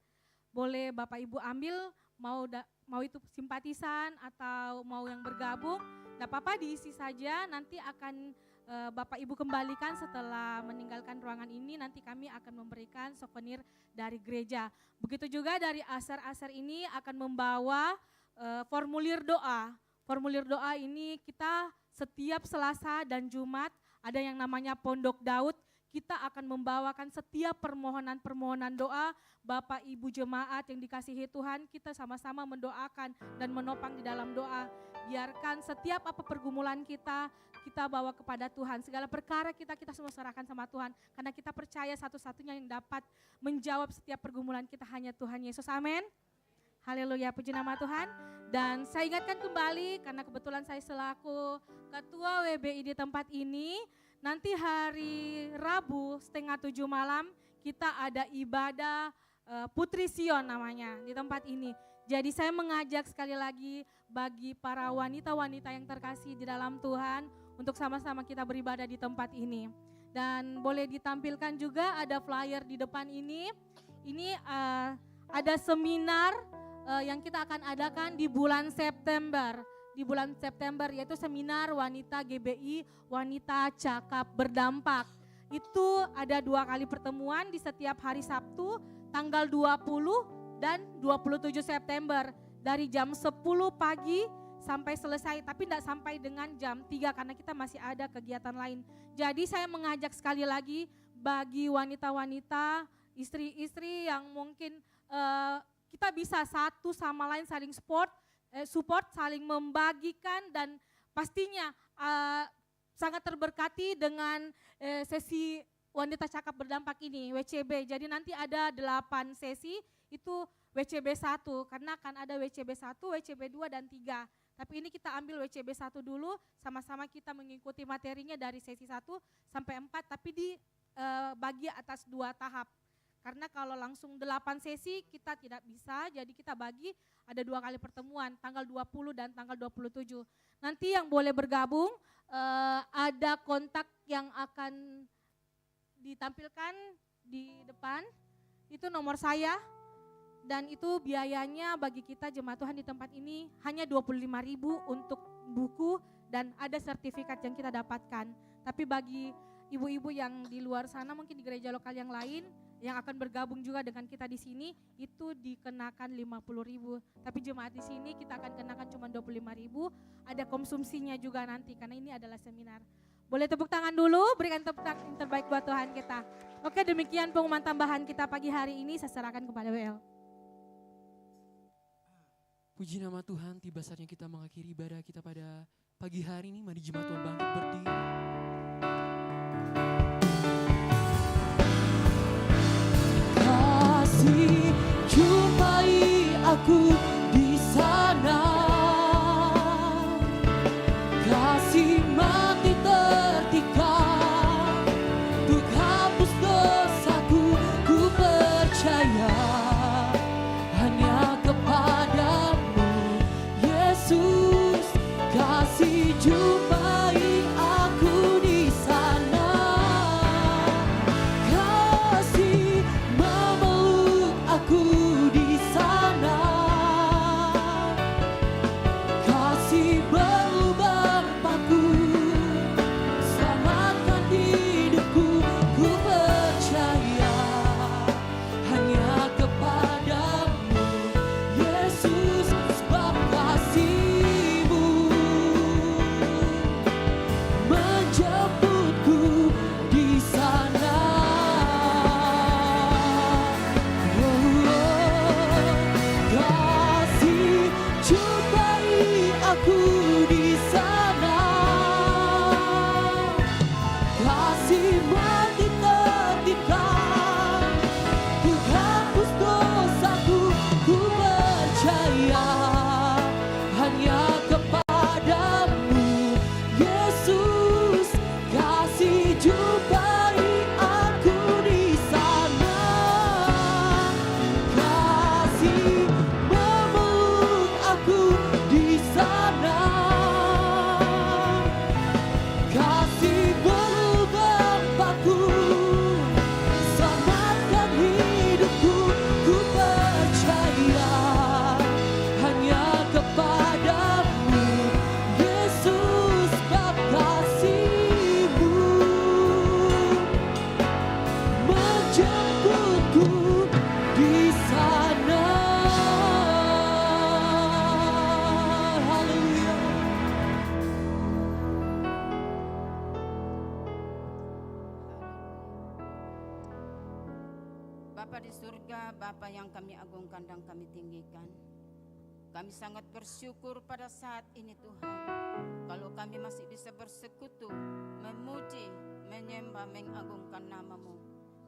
Boleh Bapak Ibu ambil, mau itu simpatisan atau mau yang bergabung, tidak apa-apa, diisi saja. Nanti akan Bapak Ibu kembalikan setelah meninggalkan ruangan ini. Nanti kami akan memberikan souvenir dari gereja. Begitu juga dari aser-aser ini akan membawa formulir doa. Formulir doa ini kita setiap Selasa dan Jumat ada yang namanya Pondok Daud. Kita akan membawakan setiap permohonan-permohonan doa. Bapak Ibu jemaat yang dikasihi Tuhan, kita sama-sama mendoakan dan menopang di dalam doa. Biarkan setiap apa pergumulan kita bawa kepada Tuhan. Segala perkara kita semua serahkan sama Tuhan. Karena kita percaya satu-satunya yang dapat menjawab setiap pergumulan kita hanya Tuhan Yesus. Amin. Haleluya, puji nama Tuhan. Dan saya ingatkan kembali, karena kebetulan saya selaku Ketua WBI di tempat ini, nanti hari Rabu 6:30 malam kita ada ibadah Putri Sion namanya di tempat ini. Jadi saya mengajak sekali lagi bagi para wanita-wanita yang terkasih di dalam Tuhan untuk sama-sama kita beribadah di tempat ini. Dan boleh ditampilkan juga ada flyer di depan ini. Ini ada seminar yang kita akan adakan di bulan September. Di bulan September, yaitu seminar wanita GBI, wanita cakap berdampak. Itu ada 2 kali pertemuan di setiap hari Sabtu, tanggal 20 dan 27 September. Dari jam 10 pagi sampai selesai, tapi tidak sampai dengan jam 3 karena kita masih ada kegiatan lain. Jadi saya mengajak sekali lagi bagi wanita-wanita, istri-istri yang mungkin kita bisa satu sama lain saling support, saling membagikan, dan pastinya sangat terberkati dengan sesi wanita cakap berdampak ini, WCB. Jadi nanti ada 8 sesi, itu WCB 1, karena akan ada WCB 1, WCB 2 dan 3. Tapi ini kita ambil WCB 1 dulu, sama-sama kita mengikuti materinya dari sesi 1 sampai 4, tapi dibagi atas 2 tahap. Karena kalau langsung 8 sesi kita tidak bisa, jadi kita bagi ada 2 kali pertemuan, tanggal 20 dan tanggal 27. Nanti yang boleh bergabung, ada kontak yang akan ditampilkan di depan, itu nomor saya, dan itu biayanya bagi kita jemaat Tuhan di tempat ini hanya 25.000 untuk buku dan ada sertifikat yang kita dapatkan. Tapi bagi ibu-ibu yang di luar sana mungkin di gereja lokal yang lain yang akan bergabung juga dengan kita di sini itu dikenakan 50.000. Tapi jemaat di sini kita akan kenakan cuma 25.000. Ada konsumsinya juga nanti karena ini adalah seminar. Boleh tepuk tangan dulu, berikan tepuk tangan yang terbaik buat Tuhan kita. Oke, demikian pengumuman tambahan kita pagi hari ini, saya serahkan kepada WL. Puji nama Tuhan, tiba saatnya kita mengakhiri ibadah kita pada pagi hari ini. Mari jemaat Tuhan bangkit berdiri. Kasih jumpai aku di sana, kasih Bapa di surga, Bapa yang kami agungkan dan kami tinggikan. Kami sangat bersyukur pada saat ini Tuhan, kalau kami masih bisa bersekutu, memuji, menyembah, mengagungkan nama-Mu.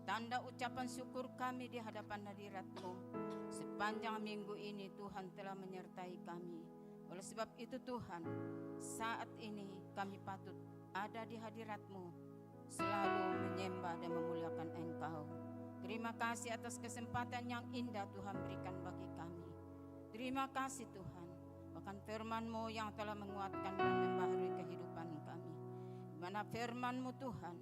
Tanda ucapan syukur kami di hadapan hadirat-Mu. Sepanjang minggu ini Tuhan telah menyertai kami. Oleh sebab itu Tuhan, saat ini kami patut ada di hadirat-Mu, selalu menyembah dan memuliakan Engkau. Terima kasih atas kesempatan yang indah Tuhan berikan bagi kami. Terima kasih Tuhan, bahkan firman-Mu yang telah menguatkan dan membaharui kehidupan kami. Di mana firman-Mu Tuhan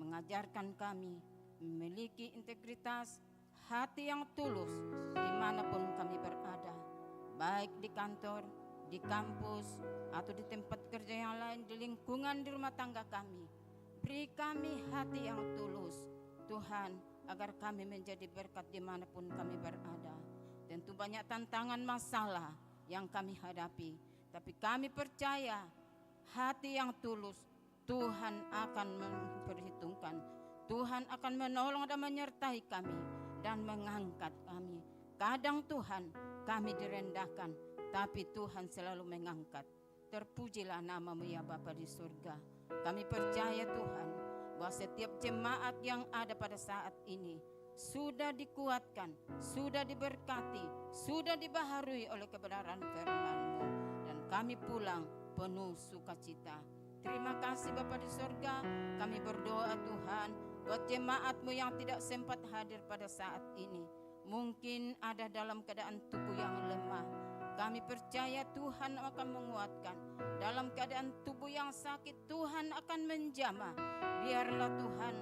mengajarkan kami memiliki integritas, hati yang tulus dimanapun kami berada, baik di kantor, di kampus, atau di tempat kerja yang lain, di lingkungan di rumah tangga kami. Beri kami hati yang tulus Tuhan, agar kami menjadi berkat dimanapun kami berada. Tentu banyak tantangan masalah yang kami hadapi, tapi kami percaya hati yang tulus Tuhan akan memperhitungkan. Tuhan akan menolong dan menyertai kami dan mengangkat kami. Kadang Tuhan kami direndahkan, tapi Tuhan selalu mengangkat. Terpujilah nama-Mu ya Bapa di surga. Kami percaya Tuhan, bahwa setiap jemaat yang ada pada saat ini sudah dikuatkan, sudah diberkati, sudah dibaharui oleh kebenaran firman-Mu, dan kami pulang penuh sukacita. Terima kasih Bapa di surga. Kami berdoa Tuhan buat jemaat-Mu yang tidak sempat hadir pada saat ini. Mungkin ada dalam keadaan tubuh yang lemah. Kami percaya Tuhan akan menguatkan. Dalam keadaan tubuh yang sakit, Tuhan akan menjamah. Biarlah Tuhan,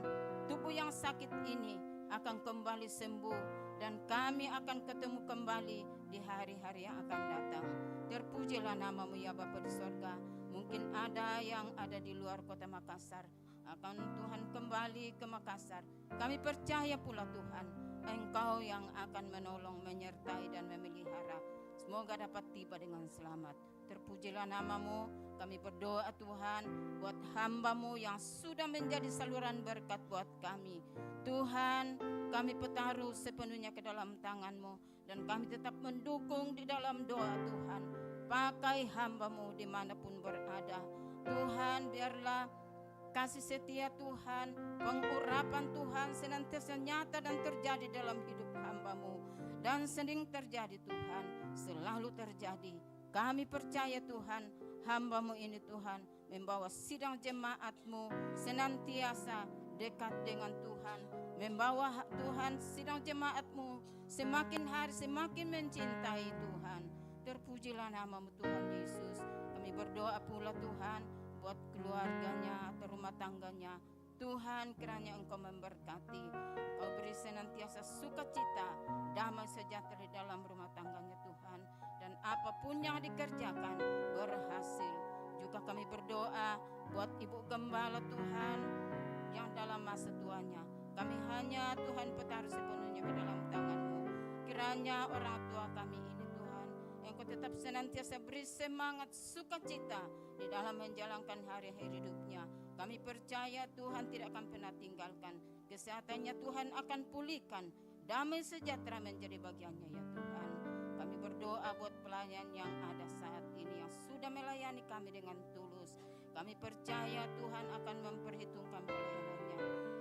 tubuh yang sakit ini akan kembali sembuh, dan kami akan ketemu kembali di hari-hari yang akan datang. Terpujilah nama-Mu ya Bapa di surga. Mungkin ada yang ada di luar kota Makassar, akan Tuhan kembali ke Makassar. Kami percaya pula Tuhan, Engkau yang akan menolong, menyertai dan memelihara. Semoga dapat tiba dengan selamat. Terpujilah nama-Mu. Kami berdoa Tuhan buat hamba-Mu yang sudah menjadi saluran berkat buat kami. Tuhan, kami pertaruh sepenuhnya ke dalam tangan-Mu, dan kami tetap mendukung di dalam doa Tuhan. Pakai hamba-Mu dimanapun berada. Tuhan, biarlah kasih setia Tuhan, pengurapan Tuhan senantiasa nyata dan terjadi dalam hidup hamba-Mu. Dan sering terjadi Tuhan, selalu terjadi. Kami percaya Tuhan, hamba-Mu ini Tuhan membawa sidang jemaat-Mu senantiasa dekat dengan Tuhan. Membawa Tuhan sidang jemaat-Mu semakin hari semakin mencintai Tuhan. Terpujilah nama-Mu Tuhan Yesus. Kami berdoa pula Tuhan buat keluarganya atau rumah tangganya. Tuhan, kiranya Engkau memberkati. Kau beri senantiasa sukacita, damai sejahtera di dalam rumah tangganya Tuhan. Dan apapun yang dikerjakan berhasil. Juga kami berdoa buat Ibu Gembala Tuhan yang dalam masa tuanya. Kami hanya Tuhan pertaruh sepenuhnya ke dalam tangan-Mu. Kiranya orang tua kami ini Tuhan, Engkau tetap senantiasa beri semangat sukacita di dalam menjalankan hari-hari hidupnya. Kami percaya Tuhan tidak akan pernah tinggalkan. Kesehatannya Tuhan akan pulihkan. Damai sejahtera menjadi bagiannya ya Tuhan. Kami berdoa buat pelayan yang ada saat ini, yang sudah melayani kami dengan tulus. Kami percaya Tuhan akan memperhitungkan pelayanannya.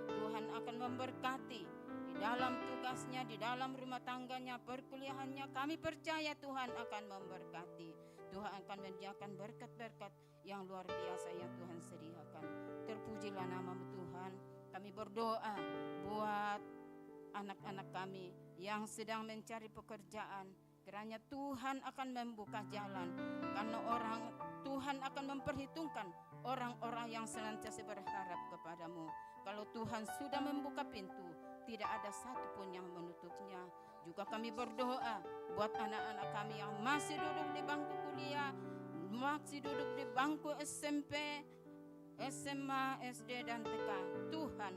Tuhan akan memberkati di dalam tugasnya, di dalam rumah tangganya, perkuliahannya. Kami percaya Tuhan akan memberkati. Tuhan akan menyediakan berkat-berkat yang luar biasa yang Tuhan sediakan. Terpujilah nama-Mu Tuhan. Kami berdoa buat anak-anak kami yang sedang mencari pekerjaan. Kiranya Tuhan akan membuka jalan, karena Tuhan akan memperhitungkan orang-orang yang senantiasa berharap kepadamu. Kalau Tuhan sudah membuka pintu, tidak ada satupun yang menutupnya. Juga kami berdoa buat anak-anak kami yang masih duduk di bangku kuliah, masih duduk di bangku SMP, SMA, SD dan TK. Tuhan,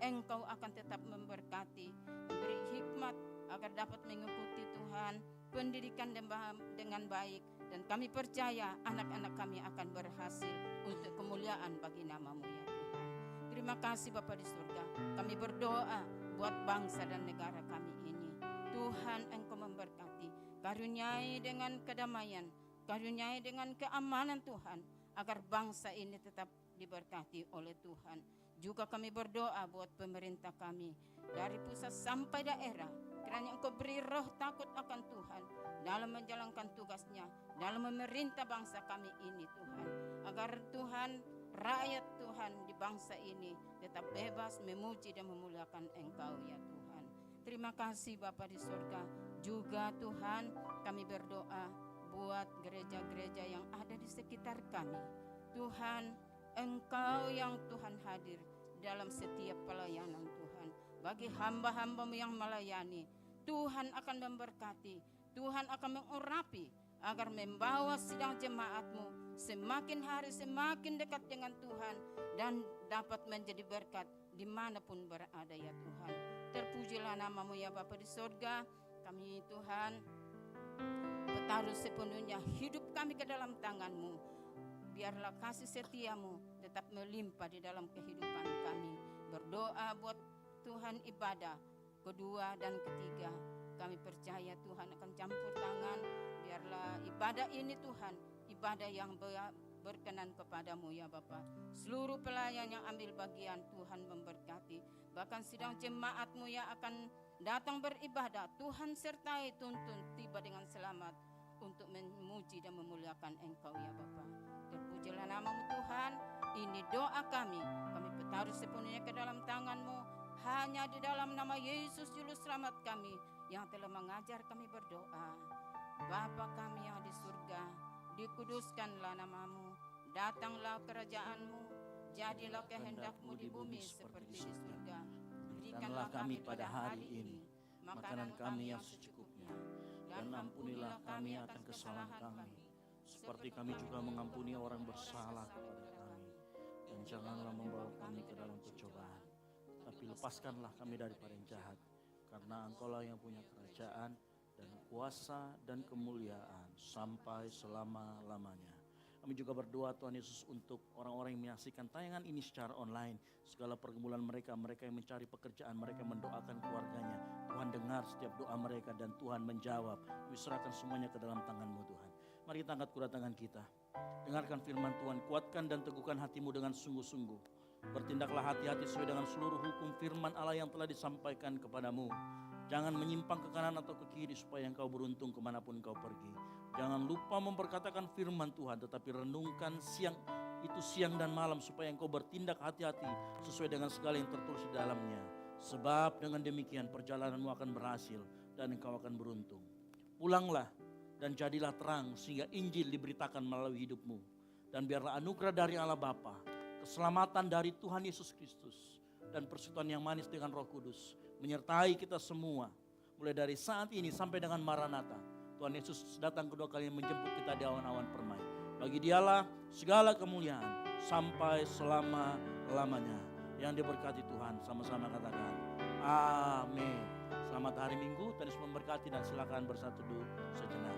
Engkau akan tetap memberkati, memberi hikmat agar dapat mengikuti Tuhan pendidikan dengan baik. Dan kami percaya anak-anak kami akan berhasil untuk kemuliaan bagi nama-Mu ya Tuhan. Terima kasih Bapa di surga. Kami berdoa buat bangsa dan negara kami ini. Tuhan, Engkau memberkati, karuniai dengan kedamaian, karuniai dengan keamanan Tuhan, agar bangsa ini tetap diberkati oleh Tuhan. Juga kami berdoa buat pemerintah kami, dari pusat sampai daerah, kiranya Engkau beri roh takut akan Tuhan dalam menjalankan tugasnya, dalam memerintah bangsa kami ini Tuhan. Agar Tuhan, rakyat Tuhan di bangsa ini tetap bebas memuji dan memuliakan Engkau ya Tuhan. Terima kasih Bapa di surga. Juga Tuhan, kami berdoa buat gereja-gereja yang ada di sekitar kami. Tuhan, Engkau yang Tuhan hadir dalam setiap pelayanan Tuhan. Bagi hamba-hamba-Mu yang melayani, Tuhan akan memberkati, Tuhan akan mengurapi, agar membawa sidang jemaat-Mu semakin hari semakin dekat dengan Tuhan, dan dapat menjadi berkat dimanapun berada ya Tuhan. Terpujilah nama-Mu ya Bapa di surga. Kami Tuhan bertaruh sepenuhnya hidup kami ke dalam tangan-Mu. Biarlah kasih setia-Mu tetap melimpah di dalam kehidupan kami. Berdoa buat Tuhan ibadah kedua dan ketiga. Kami percaya Tuhan akan campur tangan. Biarlah ibadah ini Tuhan, ibadah yang berkenan kepadamu ya Bapa. Seluruh pelayan yang ambil bagian Tuhan memberkati. Bahkan sidang jemaat-Mu yang akan datang beribadah, Tuhan sertai tuntun tiba dengan selamat untuk memuji dan memuliakan Engkau ya Bapa. Terpujilah nama-Mu Tuhan. Ini doa kami. Kami bertaruh sepenuhnya ke dalam tangan-Mu. Hanya di dalam nama Yesus Juru Selamat kami yang telah mengajar kami berdoa. Bapa kami yang di surga, dikuduskanlah nama-Mu. Datanglah kerajaan-Mu. Jadilah kehendak-Mu di bumi seperti di surga. Berikanlah kami pada hari ini makanan kami yang secukupnya. Dan ampunilah kami akan kesalahan kami, seperti kami juga mengampuni orang bersalah kepada kami. Dan janganlah membawa kami ke dalam pencobaan, tapi lepaskanlah kami daripada yang jahat. Karena Engkaulah yang punya kerajaan dan kuasa dan kemuliaan sampai selama-lamanya. Kami juga berdoa Tuhan Yesus untuk orang-orang yang menyaksikan tayangan ini secara online. Segala pergumulan mereka, mereka yang mencari pekerjaan, mereka yang mendoakan keluarganya. Tuhan dengar setiap doa mereka dan Tuhan menjawab. Kami serahkan semuanya ke dalam tangan-Mu Tuhan. Mari kita angkat kedua tangan kita. Dengarkan firman Tuhan, kuatkan dan teguhkan hatimu dengan sungguh-sungguh. Bertindaklah hati-hati sesuai dengan seluruh hukum firman Allah yang telah disampaikan kepadamu. Jangan menyimpang ke kanan atau ke kiri supaya engkau beruntung kemanapun engkau pergi. Jangan lupa memperkatakan firman Tuhan, tetapi renungkan siang dan malam supaya engkau bertindak hati-hati sesuai dengan segala yang tertulis di dalamnya. Sebab dengan demikian perjalananmu akan berhasil dan engkau akan beruntung. Pulanglah dan jadilah terang sehingga Injil diberitakan melalui hidupmu. Dan biarlah anugerah dari Allah Bapa, keselamatan dari Tuhan Yesus Kristus, dan persekutuan yang manis dengan Roh Kudus menyertai kita semua. Mulai dari saat ini sampai dengan Maranatha. Tuhan Yesus datang kedua kali menjemput kita di awan-awan permai. Bagi Dialah segala kemuliaan sampai selama-lamanya. Yang diberkati Tuhan, sama-sama katakan amin. Selamat hari Minggu, Tuhan Yesus memberkati, dan silakan bersatu duduk sejenak.